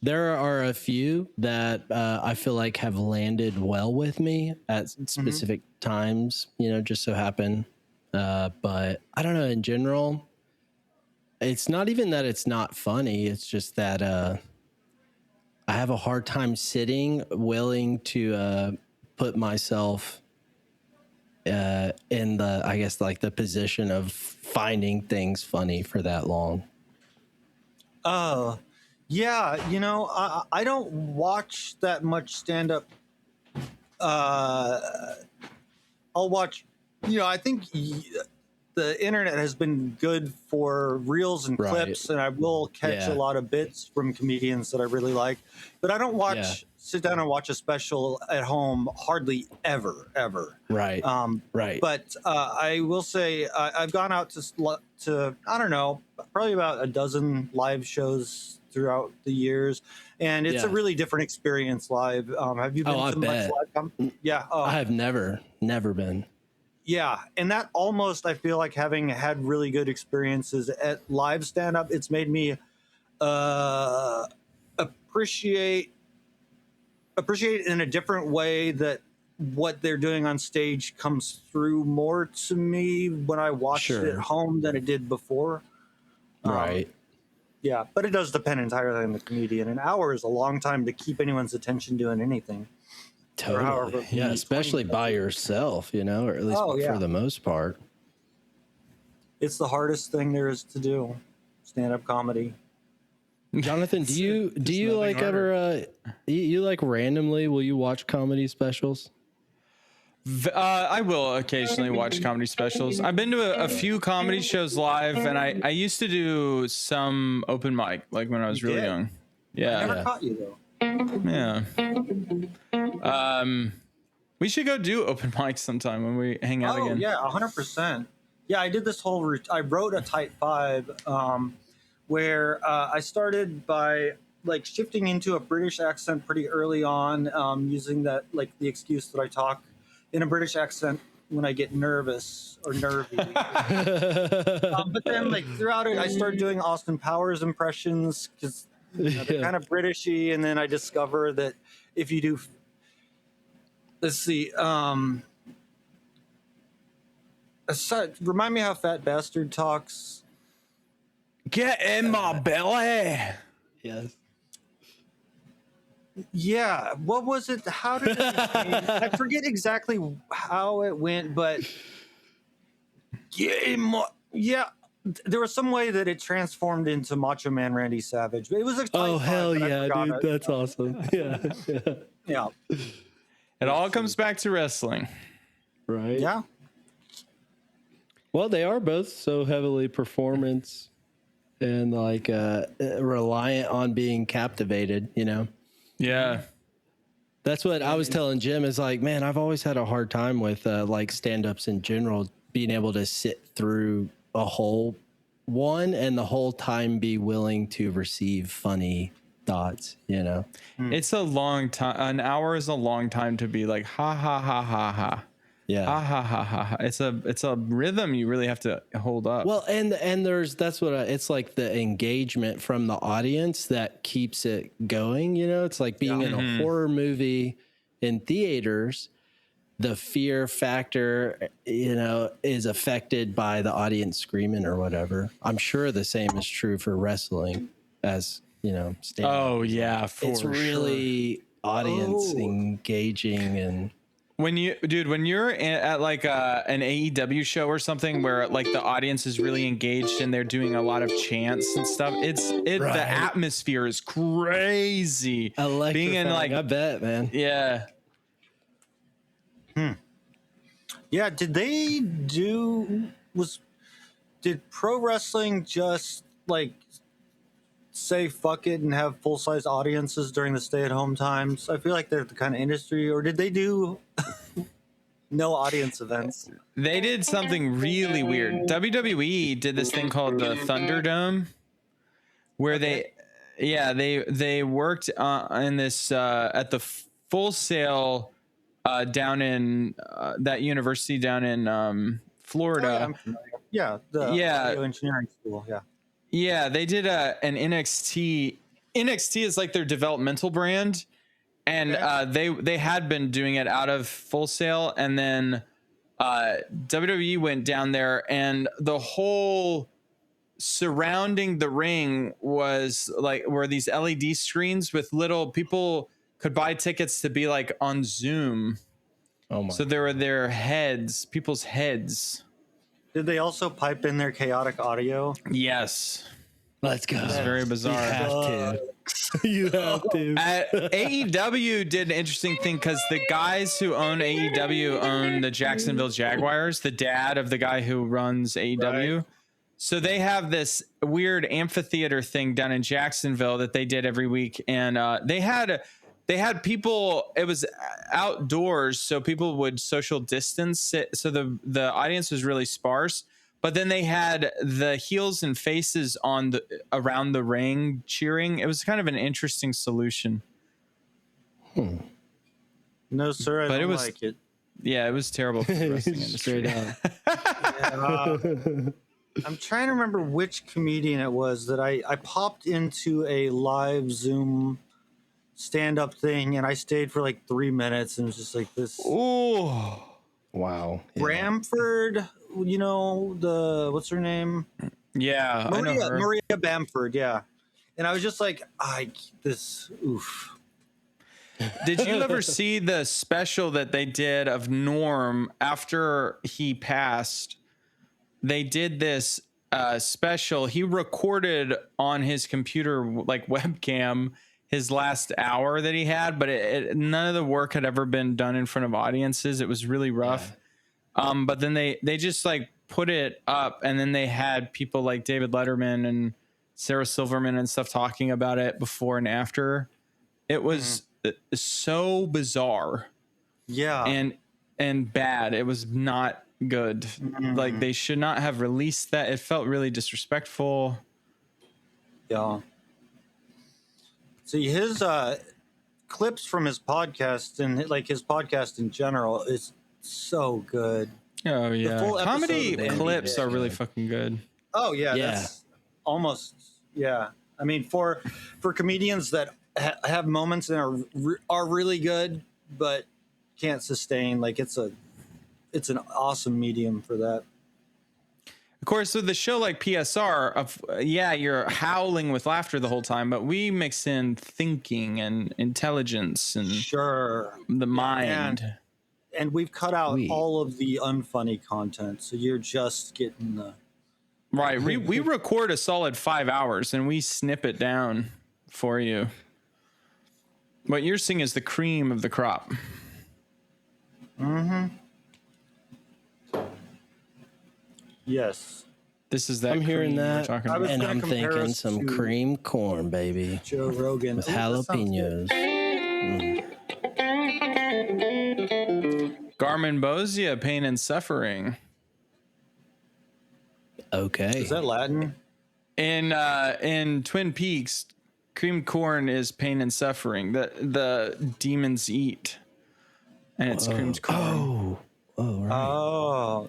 there are a few that I feel like have landed well with me at specific times, just so happen. But I don't know, in general, it's not even that it's not funny, it's just that I have a hard time sitting willing to put myself in the, I guess, like the position of finding things funny for that long. Oh, yeah. I don't watch that much stand up. I'll watch, I think the internet has been good for reels and clips, and I will catch a lot of bits from comedians that I really like, but I don't sit down and watch a special at home hardly ever. Right. Right. But I will say I've gone out to I don't know, probably about a dozen live shows throughout the years, and it's a really different experience live. Have you been to much live? Yeah. I have never been. Yeah, and that almost, I feel like, having had really good experiences at live stand-up, it's made me appreciate in a different way that what they're doing on stage comes through more to me when I watch it at home than it did before. Right. Yeah, but it does depend entirely on the comedian. An hour is a long time to keep anyone's attention doing anything. Totally. Yeah, especially by yourself, or at least for the most part. It's the hardest thing there is to do, stand-up comedy. Jonathan, do you like ever you like randomly will you watch comedy specials? I will occasionally watch comedy specials. I've been to a few comedy shows live, and I used to do some open mic, like when I was really young. Yeah. I never caught you though. Yeah. We should go do open mics sometime when we hang out again. Yeah, 100%. Yeah, I did this whole. I wrote a Type 5, where I started by like shifting into a British accent pretty early on, using that like the excuse that I talk in a British accent when I get nervous or nervy. But then like throughout it, I started doing Austin Powers impressions because they're kind of Britishy, and then I discover that if you do, let's see, remind me how Fat Bastard talks. Get in my belly. Yes. Yeah, what was it? How did it change? I forget exactly how it went, but yeah, there was some way that it transformed into Macho Man Randy Savage. It was a Oh hell yeah, dude! That's awesome. Yeah. Yeah. It all comes back to wrestling. Right. Yeah. Well, they are both so heavily performance and like reliant on being captivated, you know? Yeah. That's what I was telling Jim is like, man, I've always had a hard time with like stand-ups in general, being able to sit through a whole one and the whole time be willing to receive funny thoughts, you know? It's a long time. An hour is a long time to be like, ha, ha, ha, ha, ha. Yeah. Ha, ha, ha, ha, ha. It's a rhythm you really have to hold up. Well, and that's what it's like, the engagement from the audience that keeps it going. You know, it's like being in a horror movie in theaters. The fear factor, you know, is affected by the audience screaming or whatever. I'm sure the same is true for wrestling, as you know. Oh yeah, it's really audience engaging. And when you're at like an AEW show or something where like the audience is really engaged and they're doing a lot of chants and stuff, the atmosphere is crazy. Being in like, I bet, man. Yeah. Yeah, did pro wrestling just like say fuck it and have full size audiences during the stay at home times? I feel like they're the kind of industry, or did they do no audience events? They did something really weird. WWE did this thing called the Thunderdome, where they worked in this at the Full Sail down in that university down in Florida. Audio engineering school. Yeah, they did an NXT. NXT is like their developmental brand, and they had been doing it out of Full Sail, and then WWE went down there, and the whole surrounding the ring were these LED screens with little people could buy tickets to be like on Zoom. Oh my! So there were people's heads. Did they also pipe in their chaotic audio? Yes. Let's go. It's very bizarre. You have to. AEW did an interesting thing because the guys who own AEW own the Jacksonville Jaguars, the dad of the guy who runs AEW. Right. So they have this weird amphitheater thing down in Jacksonville that they did every week. And they had people, it was outdoors, so people would social distance. So the audience was really sparse. But then they had the heels and faces around the ring cheering. It was kind of an interesting solution. No, sir, I don't like it. Yeah, it was terrible for the wrestling industry. I'm trying to remember which comedian it was that I popped into a live Zoom stand-up thing, and I stayed for like 3 minutes, and it was just like this. Oh, wow! Bamford, you know what's her name? Yeah, Maria Bamford. Yeah, and I was just like, oof. Did you ever see the special that they did of Norm after he passed? They did this special. He recorded on his computer, like webcam, his last hour that he had, but none of the work had ever been done in front of audiences. It was really rough. Yeah. But then they just like put it up, and then they had people like David Letterman and Sarah Silverman and stuff talking about it before and after. It was so bizarre. Yeah. and bad. It was not good. Like they should not have released that. It felt really disrespectful. Yeah. See, his clips from his podcast and like his podcast in general is so good. Oh yeah, full episode comedy of Andy clips Dick. are really fucking good. Oh yeah, Yeah. that's almost yeah. I mean, for comedians that have moments and are really good, but can't sustain, like it's an awesome medium for that. Of course, with the show like PSR, you're howling with laughter the whole time, but we mix in thinking and intelligence and Sure. the mind. And we've cut out all of the unfunny content, so you're just getting the Right. We record a solid 5 hours and we snip it down for you. What you're seeing is the cream of the crop. yes. This is that. I'm hearing cream we're that, talking I was about. and gonna I'm compare thinking us some to cream corn, baby, Joe Rogan with Ooh, that sounds good. jalapenos. Garmin Bozia, Pain and Suffering. Okay. Is that Latin? In Twin Peaks, cream corn is pain and suffering. The demons eat, and it's creamed corn. Oh, right. Oh.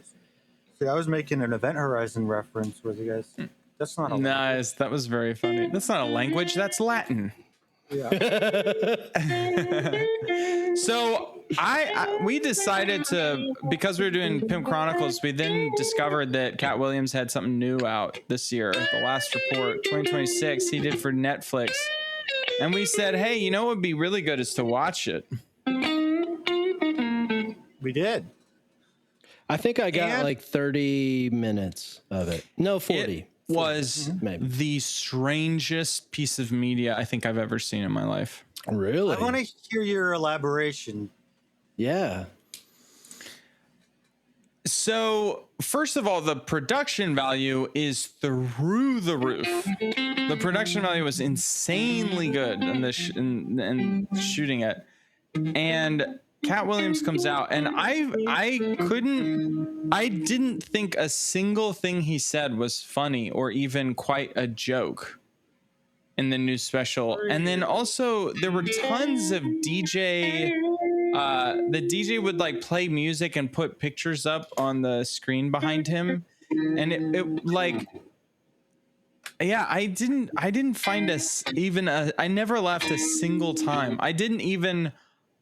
See, I was making an Event Horizon reference with you guys. That's not a Nice. That was very funny. That's not a language. That's Latin. yeah. So we decided to, because we were doing Pimp Chronicles, we then discovered that Katt Williams had something new out this year. The Last Report 2026 he did for Netflix. And we said, hey, you know what would be really good is to watch it. We did. I think I got And- like 30 minutes of it. No, 40. It was maybe. the strangest piece of media I think I've ever seen in my life. Really? I want to hear your elaboration. Yeah. So, first of all, the production value is through the roof. The production value was insanely good in the in shooting it. And Katt Williams comes out, and I didn't think a single thing he said was funny or even quite a joke in the new special. And then also there were tons of DJ. The DJ would like play music and put pictures up on the screen behind him, and it like, yeah, I didn't find I never laughed a single time. I didn't even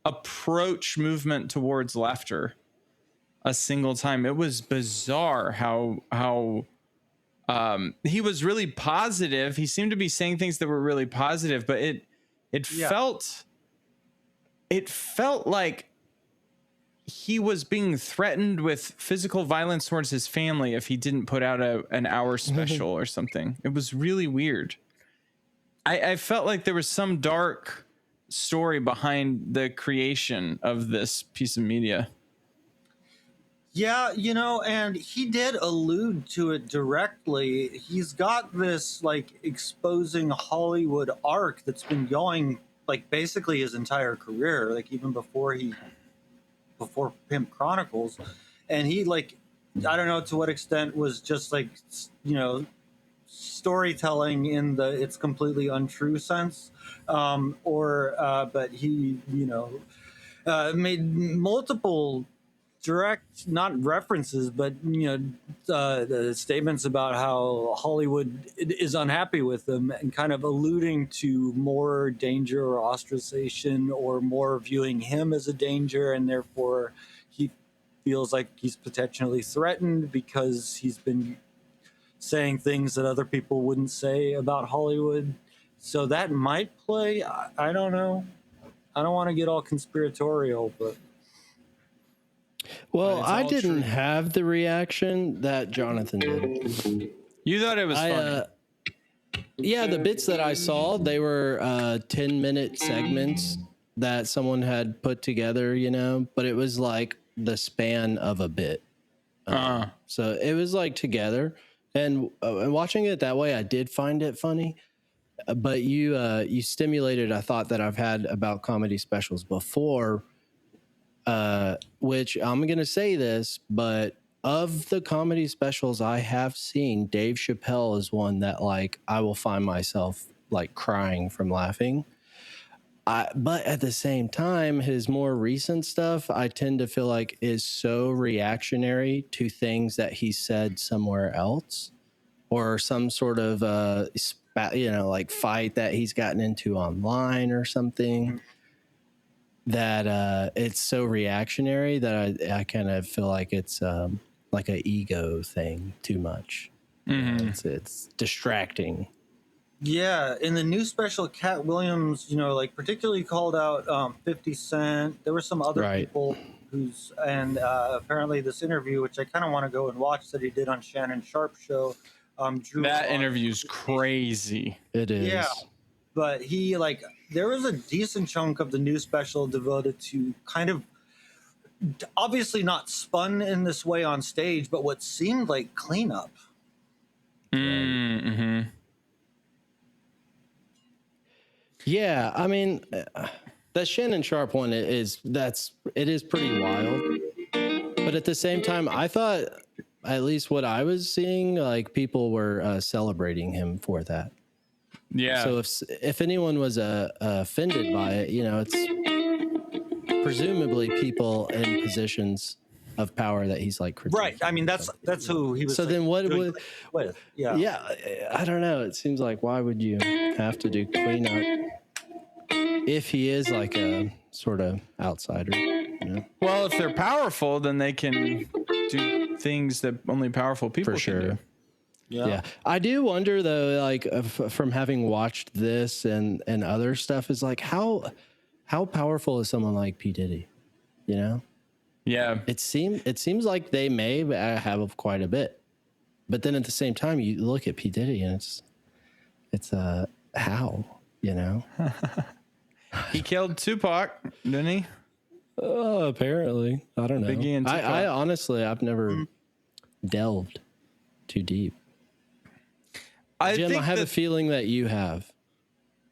approach movement towards laughter a single time. It was bizarre how he was really positive. He seemed to be saying things that were really positive, but it felt like he was being threatened with physical violence towards his family if he didn't put out an hour special or something. It was really weird. I felt like there was some dark story behind the creation of this piece of media. Yeah, you know, and he did allude to it directly. He's got this like exposing Hollywood arc that's been going like basically his entire career, like even before Pimp Chronicles. And he like, I don't know to what extent was just like, you know, storytelling in the it's completely untrue sense, but he, you know, made multiple direct, not references, but you know, the statements about how Hollywood is unhappy with him, and kind of alluding to more danger or ostracization, or more viewing him as a danger, and therefore he feels like he's potentially threatened because he's been saying things that other people wouldn't say about Hollywood. So that might play. I don't know. I don't want to get all conspiratorial, but. Well, It's I all didn't true. have the reaction that Jonathan did. You thought it was funny. Yeah, the bits that I saw, they were 10-minute segments that someone had put together, you know, but it was like the span of a bit. So it was like together. And watching it that way, I did find it funny. But you stimulated a thought that I've had about comedy specials before. which I'm going to say this, but of the comedy specials I have seen, Dave Chappelle is one that like I will find myself like crying from laughing. But at the same time, his more recent stuff, I tend to feel like is so reactionary to things that he said somewhere else, or some sort of like fight that he's gotten into online or something. That it's so reactionary that I kind of feel like it's like an ego thing too much. It's distracting. Yeah, in the new special, Katt Williams, like particularly called out 50 Cent. There were some other people apparently this interview, which I kind of want to go and watch, that he did on Shannon Sharp's show. That interview's crazy. It is. Yeah, but he there was a decent chunk of the new special devoted to kind of obviously not spun in this way on stage, but what seemed like cleanup. Mm-hmm. Yeah, I mean, that Shannon Sharp one it is pretty wild. But at the same time, I thought, at least what I was seeing, like people were celebrating him for that. Yeah. So if anyone was offended by it, it's presumably people in positions of power that he's like critiquing. Right. I mean, that's who he was. So then what would? Yeah. Yeah. I don't know. It seems like why would you have to do cleanup if he is like a sort of outsider? Well, if they're powerful, then they can do things that only powerful people can do. Yeah. I do wonder though, like from having watched this and other stuff, is like how powerful is someone like P. Diddy? Yeah. It seems like they may have quite a bit, but then at the same time, you look at P. Diddy and it's how. He killed Tupac, didn't he? Oh, apparently. I don't know. Biggie and Tupac. I honestly, I've never delved too deep. Jim, I have a feeling that you have.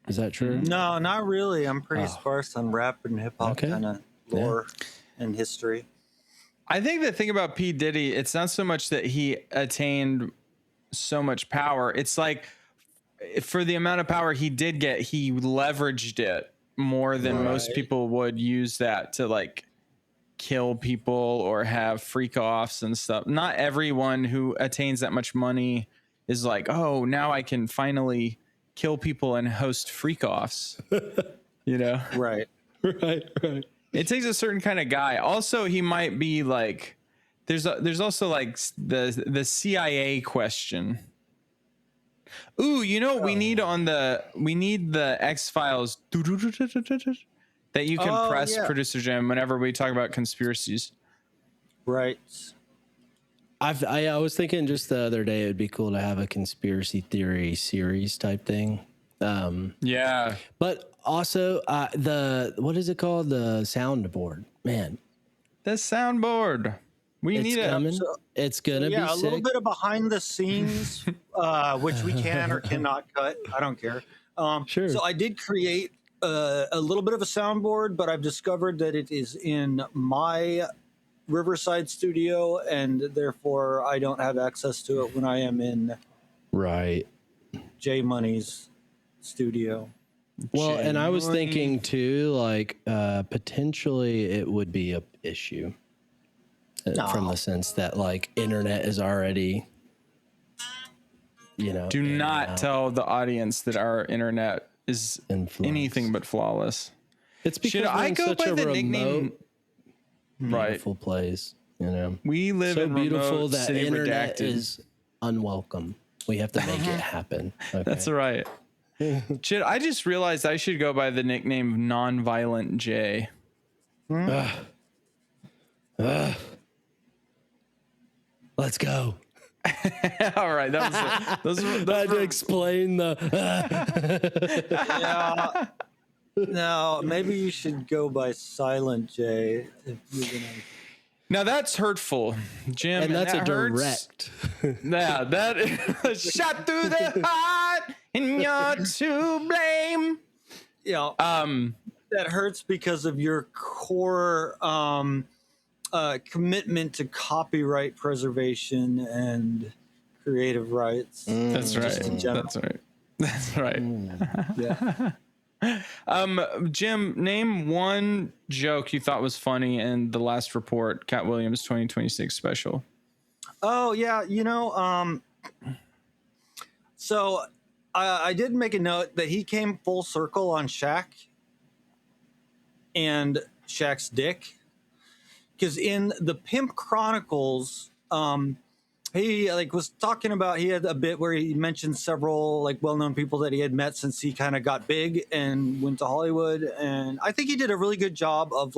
Is that true? No, not really. I'm pretty sparse on rap and hip hop kind of lore and history. I think the thing about P. Diddy, it's not so much that he attained so much power. It's like for the amount of power he did get, he leveraged it more than most people would use that to like kill people or have freak offs and stuff. Not everyone who attains that much money is like, oh, now I can finally kill people and host freak offs. Right. It takes a certain kind of guy. Also, he might be like, there's also like the CIA question. Ooh, we need the X-Files that you can press, Producer Jim, whenever we talk about conspiracies. Right. I was thinking just the other day it'd be cool to have a conspiracy theory series type thing. Yeah. But also what is it called? The soundboard. Man. The soundboard. It's coming. It's gonna be a sick. little bit of behind the scenes, which we can or cannot cut. I don't care. Sure. So I did create a little bit of a soundboard, but I've discovered that it is in my Riverside studio, and therefore I don't have access to it when I am in J Money's studio. Well, and I was thinking too, like potentially it would be a issue from the sense that like internet is already, Do not tell the audience that our internet is anything but flawless. It's because should I go by the nickname? Beautiful place, We live so in beautiful remote that city internet redacted. is unwelcome. We have to make it happen. Okay. That's right. I just realized I should go by the nickname Nonviolent J. Let's go. All right, that was those I had to explain the. Yeah. No, maybe you should go by Silent J. If you're gonna... Now that's hurtful, Jim. And that's that a hurts. direct. Yeah, that is shot through the heart, and you're to blame. Yeah. that hurts because of your core commitment to copyright preservation and creative rights. That's right. Just in general. That's right. That's right. Yeah. Jim, name one joke you thought was funny in the last report, Katt Williams 2026 special. Oh yeah, so I did make a note that he came full circle on Shaq and Shaq's dick, because in the Pimp Chronicles, he was talking about, he had a bit where he mentioned several well-known people that he had met since he kind of got big and went to Hollywood, and I think he did a really good job of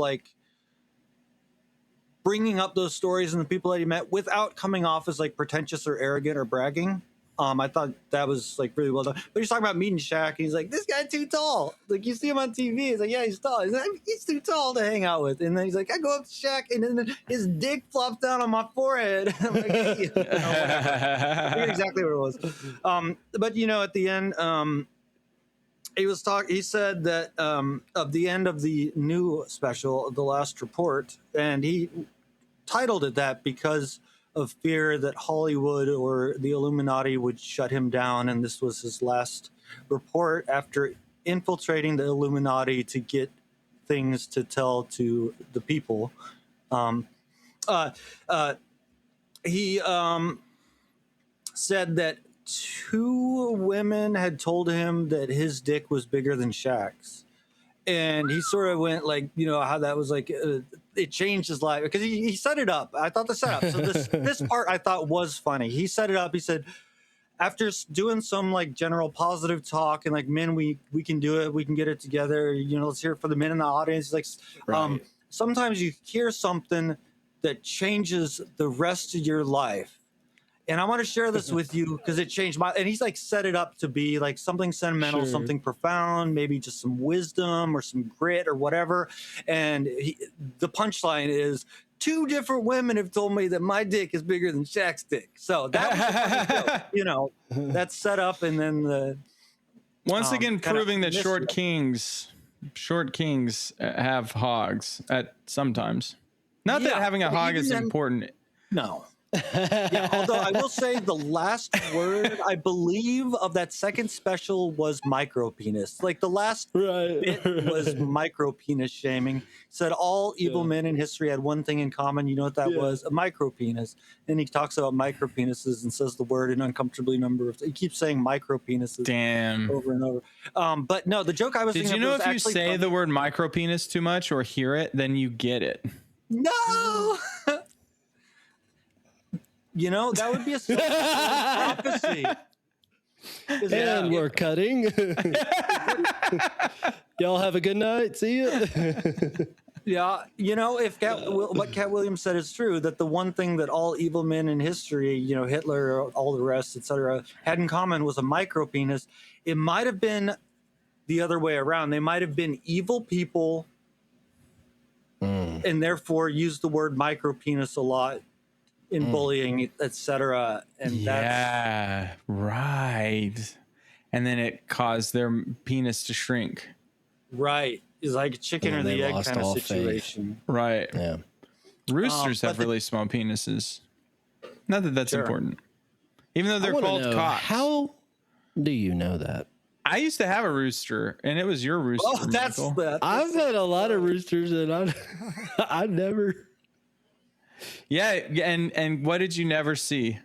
bringing up those stories and the people that he met without coming off as pretentious or arrogant or bragging. I thought that was really well done. But he's talking about meeting Shaq, and he's like, "This guy's too tall." You see him on TV. He's like, "Yeah, he's tall." He's like, "He's too tall to hang out with." And then he's like, "I go up to Shaq, and then his dick flops down on my forehead." I'm like, hey, I forget exactly what it was. But at the end, he said that of the end of the new special, The Last Report, and he titled it that because of fear that Hollywood or the Illuminati would shut him down, and this was his last report after infiltrating the Illuminati to get things to tell to the people. He said that 2 women had told him that his dick was bigger than Shaq's. And he sort of went how that was it changed his life, because he set it up. I thought the setup. So this part I thought was funny. He set it up. He said, after doing some general positive talk and men, we can do it. We can get it together. Let's hear it for the men in the audience. Right. Sometimes you hear something that changes the rest of your life. And I want to share this with you because it changed my. And he's set it up to be something sentimental, Sure. something profound, maybe just some wisdom or some grit or whatever. And the punchline is, 2 different women have told me that my dick is bigger than Shaq's dick. So that was a funny joke, that's set up, and then the Once again, proving that mystery. short kings have hogs at sometimes. Not that Yeah, having a but hog even is then- important. No. Yeah, although I will say the last word, I believe, of that second special was micro penis. The last bit was micro penis shaming. Said all evil men in history had one thing in common. You know what that was? A micro penis. And he talks about micro penises and says the word an uncomfortably number of. He keeps saying micro penises Damn. over and over. But no, the joke I was Did thinking you of know was if you actually say funny. the word micro penis too much or hear it, then you get it? No. That would be a prophecy. And we're cutting. Y'all have a good night. See you. Yeah, if what Katt Williams said is true, that the one thing that all evil men in history, Hitler, all the rest, etc., had in common was a micro penis, it might have been the other way around. They might have been evil people and therefore used the word micro penis a lot in bullying, etc. And Yeah, right. And then it caused their penis to shrink. right. It's like a chicken or And the they egg lost kind of all faith. situation. Right. Yeah. Roosters but have really small penises. Not that that's Sure. important. Even though I they're wanna called know, cocks. how do you know that? I used to have a rooster, and it was your rooster, Oh, that's Michael. the. I've had a lot of roosters, and I never. Yeah, and what did you never see?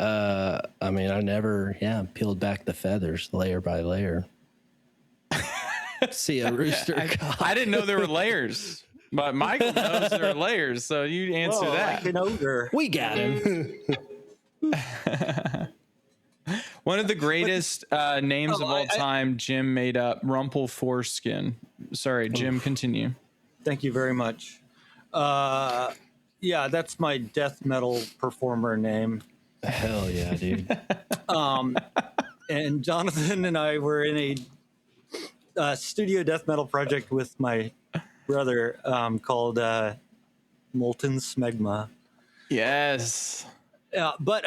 I mean, I never, peeled back the feathers layer by layer. See a rooster. I didn't know there were layers, but Michael knows there are layers, so you answer Like that. an ogre. We got him. One of the greatest names of all I- time, Jim made up, Rumple Foreskin. Sorry, Jim, continue. Thank you very much. Yeah, that's my death metal performer name. Hell yeah, dude. And Jonathan and I were in a studio death metal project with my brother called Molten Smegma. Yes. Yeah, but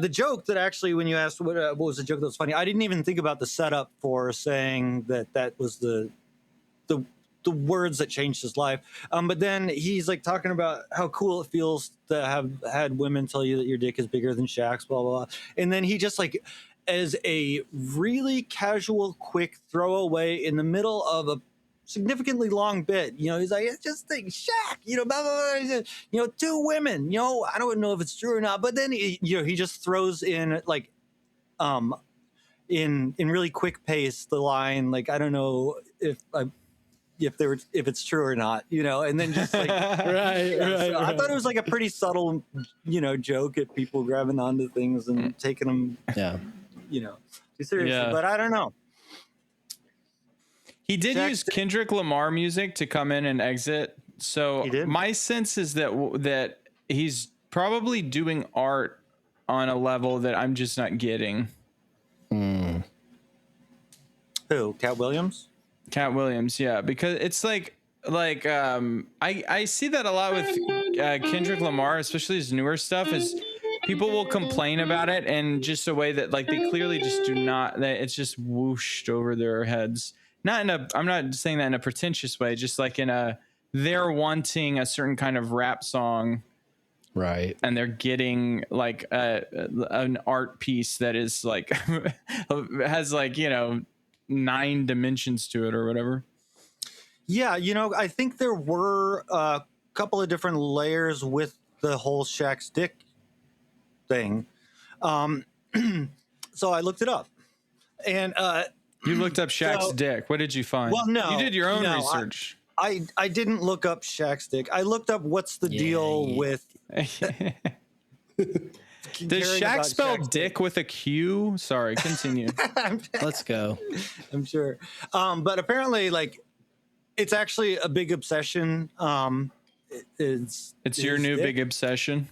the joke that actually, when you asked what was the joke that was funny, I didn't even think about the setup for saying that was the the words that changed his life. But then he's like talking about how cool it feels to have had women tell you that your dick is bigger than Shaq's, blah, blah, blah. And then he just like, as a really casual, quick throwaway in the middle of a significantly long bit, you know, he's like, it's just think Shaq, you know, blah, blah, blah, you know, 2 women, you know, I don't know if it's true or not, but then he, you know, he just throws in like, in really quick pace, the line, like, I don't know if it's true or not, you know, and then just like, right. I thought it was like a pretty subtle, you know, joke at people grabbing onto things and taking them, you know, too seriously, but I don't know. He did use Kendrick Lamar music to come in and exit. So my sense is that he's probably doing art on a level that I'm just not getting. Who? Katt Williams? Katt Williams, yeah, because it's like I see that a lot with Kendrick Lamar, especially his newer stuff, is people will complain about it in just a way that like they clearly just do not, that it's just whooshed over their heads. I'm not saying that in a pretentious way, just like they're wanting a certain kind of rap song. Right. And they're getting like an art piece that is like has like, you know, 9 dimensions to it or whatever. Yeah, you know, I think there were a couple of different layers with the whole Shaq's dick thing. So I looked it up. And you looked up Shaq's dick. What did you find? Well, no. You did your own research. I didn't look up Shaq's dick. I looked up what's the deal with Does Shaq spell dick with a Q? Sorry, continue. Let's go. I'm sure. But apparently, like, it's actually a big obsession. It's your new big obsession.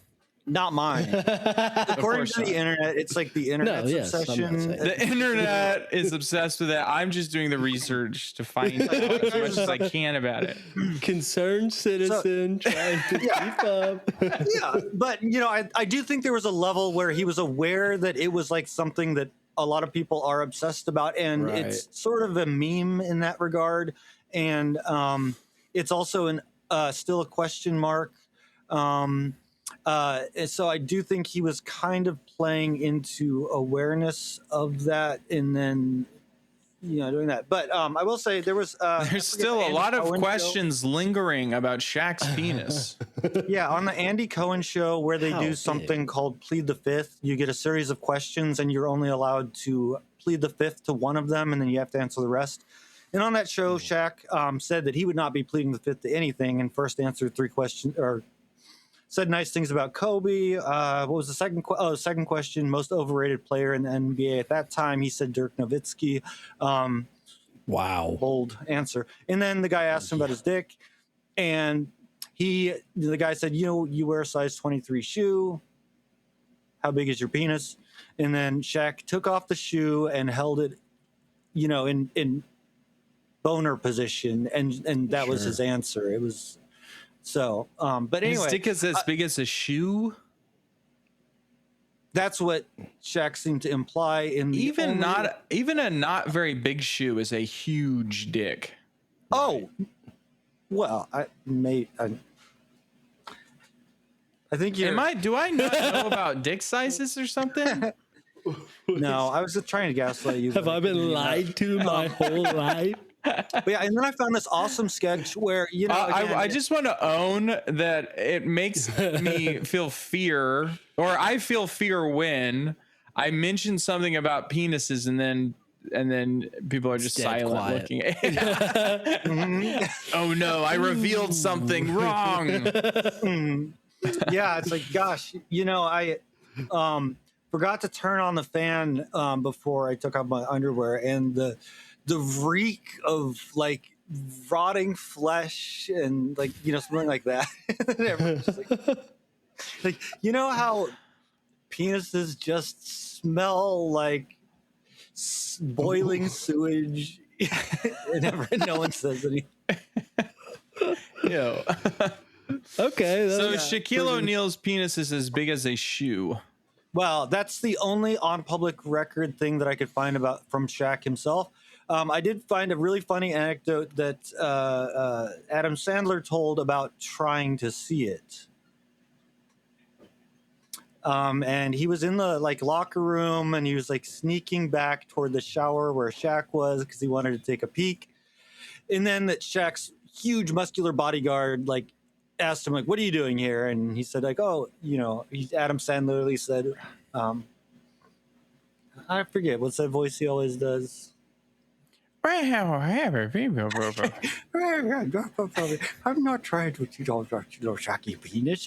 Not mine. According to the internet, it's like the internet's obsession. The internet is obsessed with that. I'm just doing the research to find out as much as I can about it. Concerned citizen trying to keep up. Yeah, but you know, I do think there was a level where he was aware that it was like something that a lot of people are obsessed about, and it's sort of a meme in that regard, and it's also still a question mark. So I do think he was kind of playing into awareness of that, and then, you know, doing that. But I will say there's still a lot of questions lingering about Shaq's penis. Yeah, on the Andy Cohen show, where they do something called Plead the Fifth, you get a series of questions, and you're only allowed to plead the fifth to one of them, and then you have to answer the rest. And on that show, Shaq said that he would not be pleading the fifth to anything, and first answered 3 questions, or said nice things about Kobe. What was the second? Second question: most overrated player in the NBA at that time. He said Dirk Nowitzki. Wow, bold answer. And then the guy asked him about his dick, and the guy said, "You know, you wear a size 23 shoe. How big is your penis?" And then Shaq took off the shoe and held it, you know, in boner position, and that was his answer. It was. So, but anyway, his dick is as big as a shoe. That's what Shaq seemed to imply. Even a not very big shoe is a huge dick. Oh, well, I think you're. Do I not know about dick sizes or something? No, I was just trying to gaslight you. Have I been lied to my whole life? But yeah, and then I found this awesome sketch where, you know, I just want to own that it makes me feel fear, or I feel fear when I mention something about penises, and then people are just silent, quiet, looking at it. Oh no, I revealed something wrong. Yeah, it's like, gosh, you know, I forgot to turn on the fan before I took off my underwear, and the reek of like rotting flesh and like, you know, something like that. like, you know how penises just smell like boiling sewage and no one says anything. Yo. Okay. So Shaquille O'Neal's penis is as big as a shoe. Well, that's the only on public record thing that I could find from Shaq himself. I did find a really funny anecdote that Adam Sandler told about trying to see it. And he was in the like locker room, and he was like sneaking back toward the shower where Shaq was because he wanted to take a peek. And then that Shaq's huge muscular bodyguard like asked him like, "What are you doing here?" And he said like, "Oh, Adam Sandler said, I forget what's that voice he always does." I'm not trying to cheat on your Shaqy penis.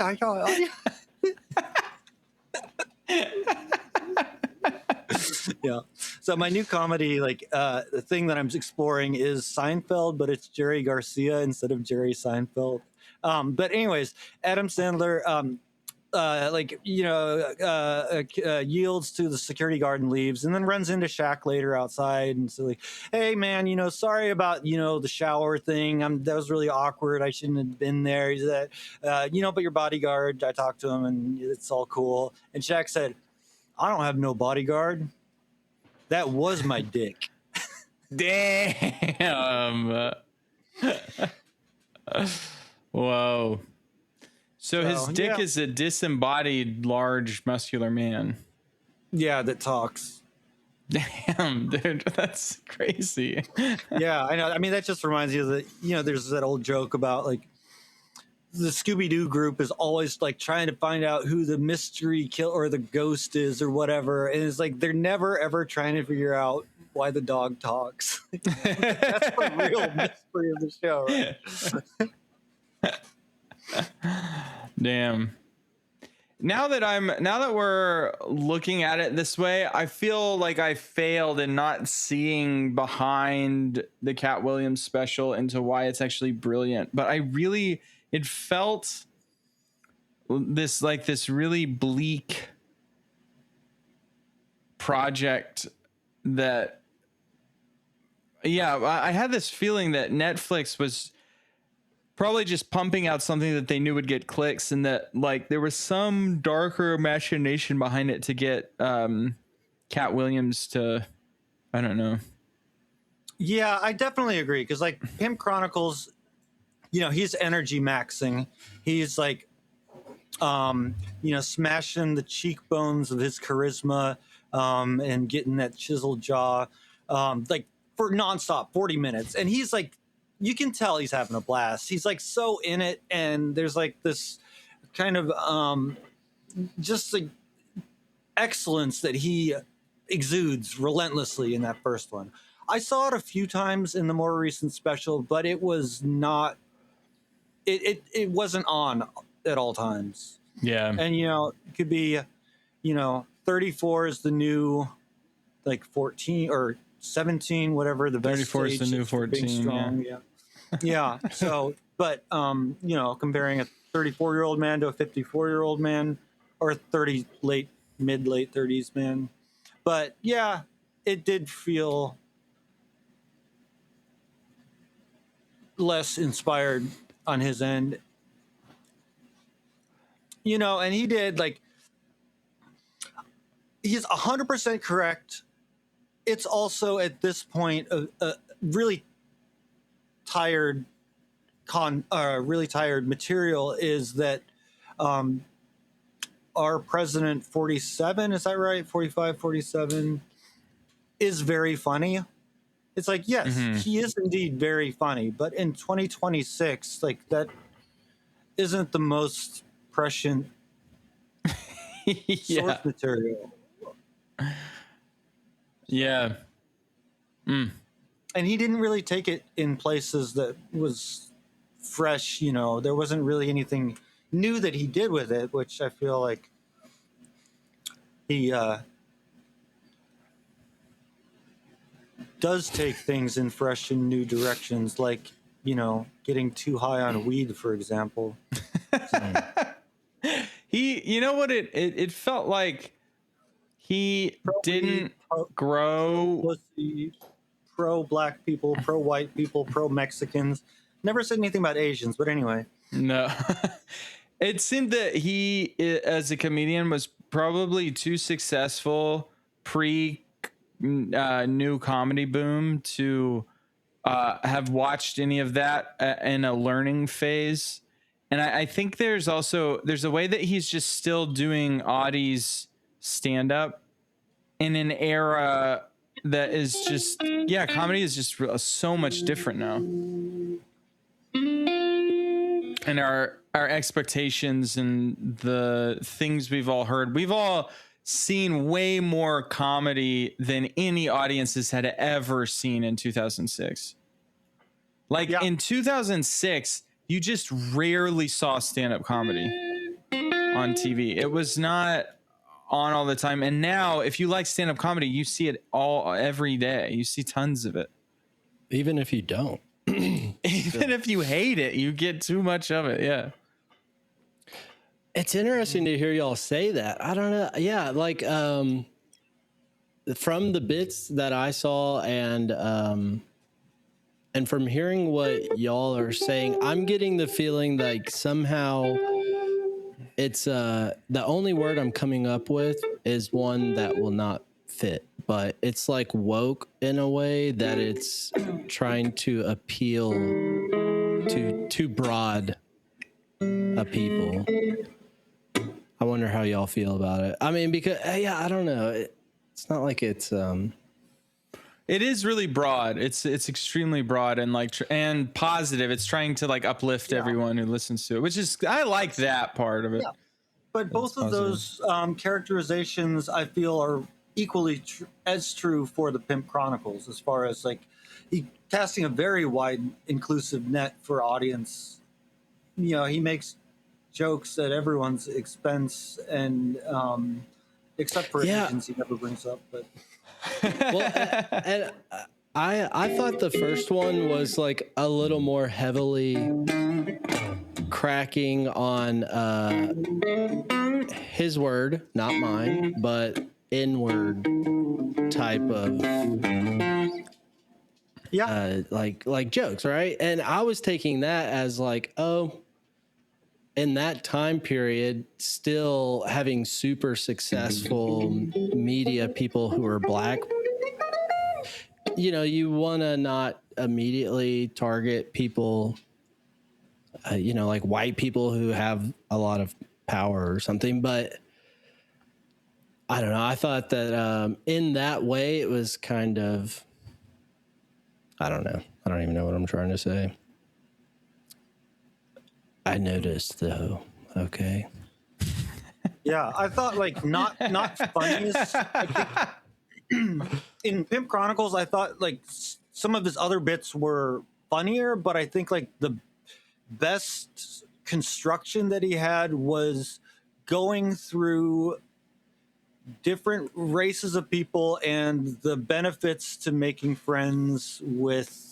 Yeah. So my new comedy, like the thing that I'm exploring is Seinfeld, but it's Jerry Garcia instead of Jerry Seinfeld. But anyways, Adam Sandler, yields to the security guard and leaves, and then runs into Shaq later outside and so like, "Hey man, sorry about the shower thing. That was really awkward. I shouldn't have been there." He's that, but your bodyguard. I talked to him and it's all cool. And Shaq said, "I don't have no bodyguard. That was my dick." Damn. Whoa. So his dick is a disembodied, large, muscular man. Yeah, that talks. Damn, dude, that's crazy. Yeah, I know. I mean, that just reminds you that there's that old joke about like the Scooby-Doo group is always like trying to find out who the mystery kill or the ghost is or whatever, and it's like they're never ever trying to figure out why the dog talks. That's the real mystery of the show, right? Damn. Now that we're looking at it this way, I feel like I failed in not seeing behind the Katt Williams special into why it's actually brilliant. But it felt this really bleak project that, I had this feeling that Netflix was probably just pumping out something that they knew would get clicks, and that like there was some darker machination behind it to get Katt Williams to, I don't know. Yeah, I definitely agree, because like Pimp Chronicles, he's energy maxing. He's like smashing the cheekbones of his charisma and getting that chiseled jaw like for nonstop 40 minutes. And he's like, you can tell he's having a blast. He's like so in it, and there's like this kind of just like excellence that he exudes relentlessly in that first one. I saw it a few times in the more recent special, but it was not it wasn't on at all times. Yeah. And it could be 34 is the new like 14 or 17, whatever the best 34 is the new 14. Strong. Yeah. So, but comparing a 34-year-old man to a 54-year-old man, or 30 mid late 30s man. But yeah, it did feel less inspired on his end. And he did like, he's 100% correct. It's also at this point a really tired material is that our president 47, is that right? 45, 47 is very funny. It's like, yes, he is indeed very funny, but in 2026, like that isn't the most prescient source material. Yeah. And he didn't really take it in places that was fresh. There wasn't really anything new that he did with it, which I feel like he does take things in fresh and new directions, like getting too high on weed, for example. It felt like he didn't grow. Pussy, pro black people, pro white people, pro Mexicans. Never said anything about Asians, but anyway. No. It seemed that he, as a comedian, was probably too successful new comedy boom to have watched any of that in a learning phase. And I think there's a way that he's just still doing Audie's stand up in an era that is just, comedy is just so much different now. And our expectations and the things we've all heard, we've all seen way more comedy than any audiences had ever seen in 2006. In 2006, you just rarely saw stand-up comedy on TV. It was not on all the time. And now, if you like stand-up comedy, you see it every day. You see tons of it. Even if you don't. Even if you hate it, you get too much of it. Yeah. It's interesting to hear y'all say that. I don't know. Yeah, from the bits that I saw and from hearing what y'all are saying, I'm getting the feeling like somehow it's the only word I'm coming up with is one that will not fit, but it's like woke in a way that it's trying to appeal to too broad a people. I wonder how y'all feel about it. I mean, because I don't know. It's not like it's It is really broad. It's extremely broad and and positive. It's trying to uplift everyone who listens to it, which is, I like that part of it. Yeah. But both of those characterizations, I feel, are equally as true for the Pimp Chronicles, as far as he casting a very wide, inclusive net for audience. He makes jokes at everyone's expense, and except for Asians, he never brings up, but. And I thought the first one was a little more heavily cracking on his word, not mine, but inward type of jokes, right? And I was taking that as in that time period, still having super successful media people who are black, you want to not immediately target people, white people who have a lot of power or something. But I don't know. I thought that in that way, it was kind of, I don't know. I don't even know what I'm trying to say. I noticed though. Okay. Yeah, I thought not funniest. In Pimp Chronicles, I thought some of his other bits were funnier, but I think the best construction that he had was going through different races of people and the benefits to making friends with.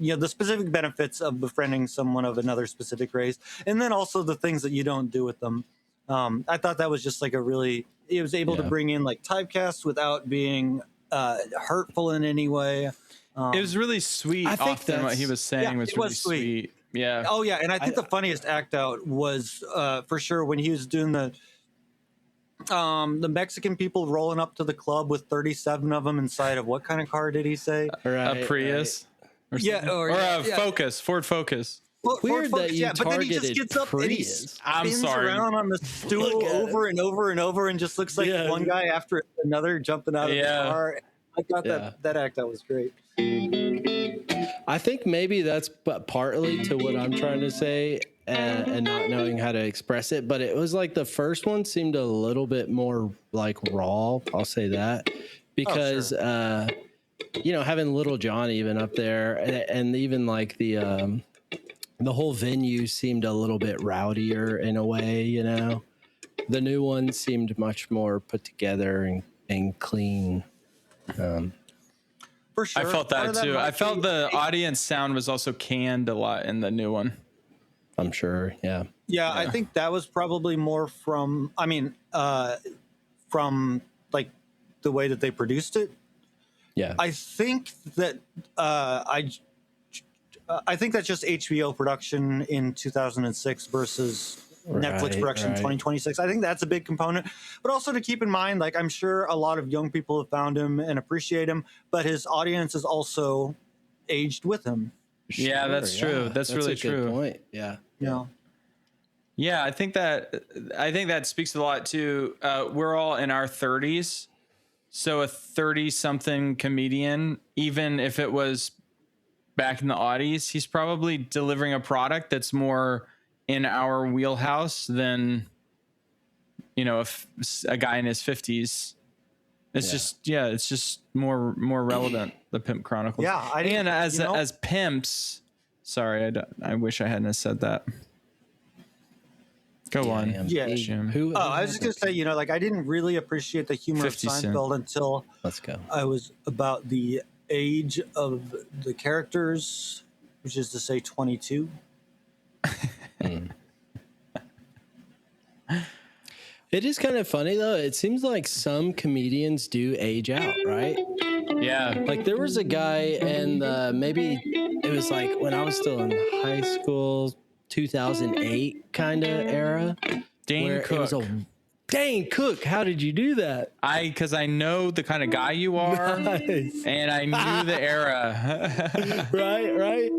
The specific benefits of befriending someone of another specific race, and then also the things that you don't do with them. I thought that was just he was able to bring in typecasts without being hurtful in any way. It was really sweet. I think what he was saying was really sweet. Yeah. Oh yeah, and I think the funniest act out was for sure when he was doing the Mexican people rolling up to the club with 37 of them inside of what kind of car did he say? A Prius. Right. Or a Focus, Ford Focus. Weird that you targeted but then he just gets up Prius. and he spins around on the stool over and over and over and just looks like one guy after another jumping out of the car. I thought that act out was great. I think maybe that's partly to what I'm trying to say and not knowing how to express it, but it was the first one seemed a little bit more raw. I'll say that because having Little John even up there and even the whole venue seemed a little bit rowdier in a way, The new one seemed much more put together and clean. For sure. I felt that too. I felt the audience sound was also canned a lot in the new one. I'm sure. Yeah. Yeah. I think that was probably more from the way that they produced it. Yeah. I think that I think that's just HBO production in 2006 versus Netflix production 2026. I think that's a big component, but also to keep in mind, like I'm sure a lot of young people have found him and appreciate him, but his audience is also aged with him. Yeah, that's true. That's really a true. Good point. Yeah. Yeah, I think that speaks a lot to we're all in our 30s. So a 30-something comedian, even if it was back in the aughties, he's probably delivering a product that's more in our wheelhouse than, you know, if a guy in his 50s. It's just more relevant, the Pimp Chronicles. Yeah, and as pimps, sorry, I wish I hadn't said that. Go on. Yeah. Jim. I was just gonna say, you know, like I didn't really appreciate the humor of Seinfeld until I was about the age of the characters, which is to say 22. It is kind of funny though. It seems like some comedians do age out, right? Yeah. Like there was a guy, and maybe it was like when I was still in high school, 2008 kind of era. Dane Cook. Dane Cook, how did you do that? Because I know the kind of guy you are, and I knew the era. Right.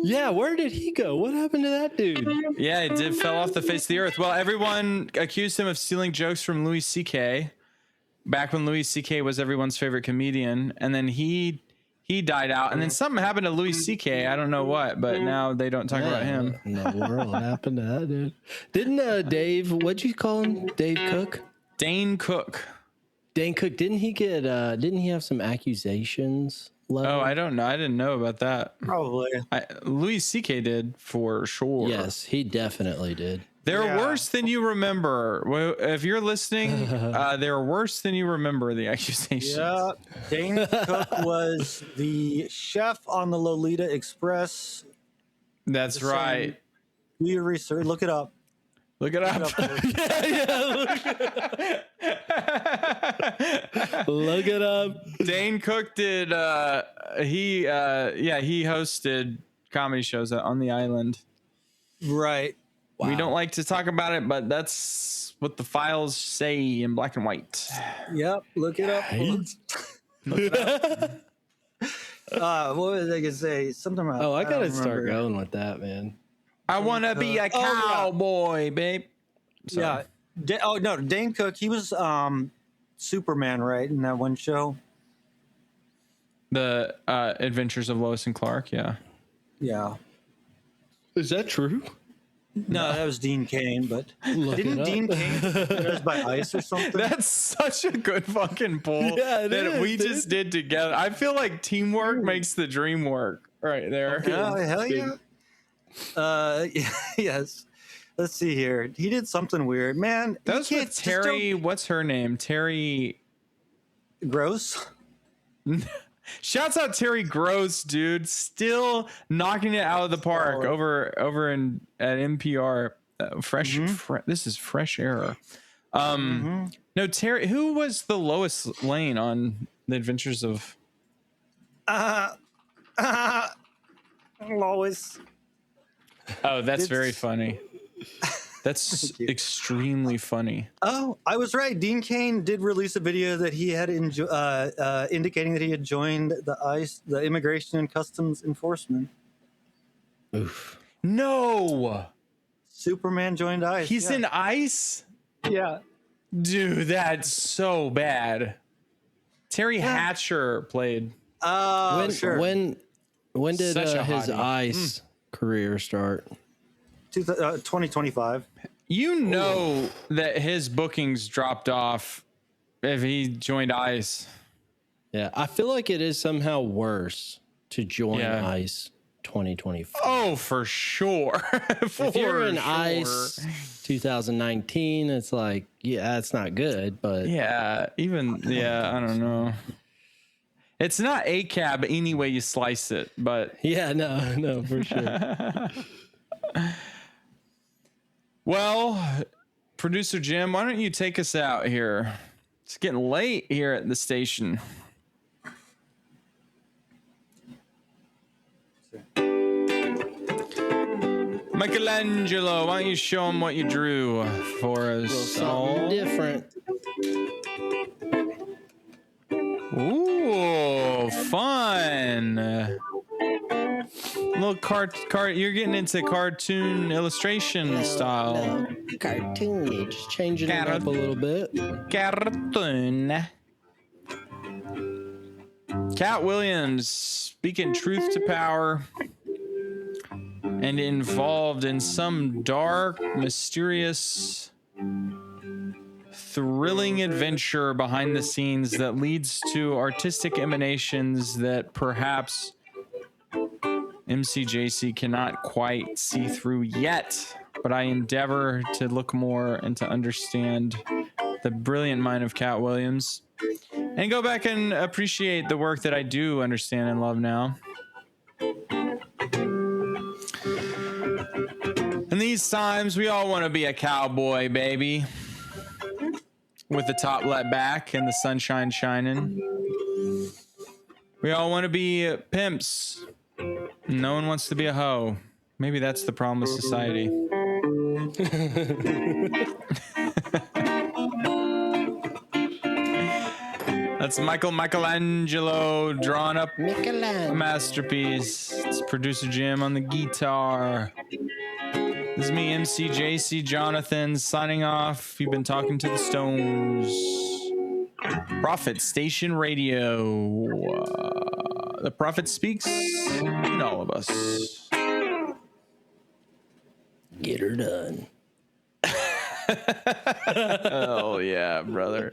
Yeah, where did he go? What happened to that dude? Yeah, it did fell off the face of the earth. Well, everyone accused him of stealing jokes from Louis C.K. back when Louis C.K. was everyone's favorite comedian, and then he died out, and then something happened to Louis C.K. I don't know what, but now they don't talk about him. In the world, what happened to that dude? Didn't Dave? What'd you call him? Dave Cook? Dane Cook. Dane Cook. Didn't he get? Didn't he have some accusations? Oh, I don't know. I didn't know about that. Probably. Louis C.K. did for sure. Yes, he definitely did. They're worse than you remember. Well, if you're listening, they're worse than you remember, the accusations. Yeah. Dane Cook was the chef on the Lolita Express. That's right. Do your research. Look it up. Look it up. Look it up. Dane Cook did. He hosted comedy shows on the island. Right. Wow. We don't like to talk about it, but that's what the files say in black and white. Yep. Look it up. Look it up. What was I gonna say? Something about. I gotta start going with that, man. I want to be a cowboy, babe. So. Yeah. No, Dane Cook. He was Superman, right, in that one show. The Adventures of Lois and Clark. Yeah. Yeah. Is that true? No, that was Dean Cain, but didn't Dean Cain get by ice or something? That's such a good fucking pull we just did together. I feel like teamwork makes the dream work right there. Oh, hell yeah. Yes. Let's see here. He did something weird, man. That was with Terry. What's her name? Terry Gross. Shouts out Terry Gross, dude. Still knocking it out of the park over at NPR. This is fresh air. No, Terry. Who was the Lois Lane on The Adventures of? Lois. Oh, that's very funny. That's extremely funny. Oh, I was right. Dean Cain did release a video that he had indicating that he had joined the ICE, the Immigration and Customs Enforcement. Oof. No. Superman joined ICE. He's in ICE? Yeah. Dude, that's so bad. Terry Hatcher played. Oh, sure. When did Such a his hottie. ICE career start? 2025. You know that his bookings dropped off if he joined ICE. Yeah, I feel like it is somehow worse to join ICE 2025. Oh, for sure. If you're in ICE 2019, it's like, it's not good, but I don't know. It's not ACAB any way you slice it, but no, for sure. Well, producer Jim, why don't you take us out here? It's getting late here at the station. Michelangelo, why don't you show him what you drew for us Something all? different. Ooh, fun. Little you're getting into cartoon illustration style. No, cartoony. Just changing it up a little bit. Cartoon. Katt Williams speaking truth to power and involved in some dark, mysterious, thrilling adventure behind the scenes that leads to artistic emanations that perhaps MCJC cannot quite see through yet, but I endeavor to look more and to understand the brilliant mind of Katt Williams and go back and appreciate the work that I do understand and love now. In these times, we all want to be a cowboy, baby, with the top let back and the sunshine shining. We all want to be pimps. No one wants to be a hoe. Maybe that's the problem with society. That's Michelangelo drawing up a masterpiece. It's producer Jim on the guitar. This is me, MCJC Jonathan, signing off. You've been talking to the Stones. Prophet Station Radio. The Prophet speaks in all of us. Get her done. Oh, yeah, brother.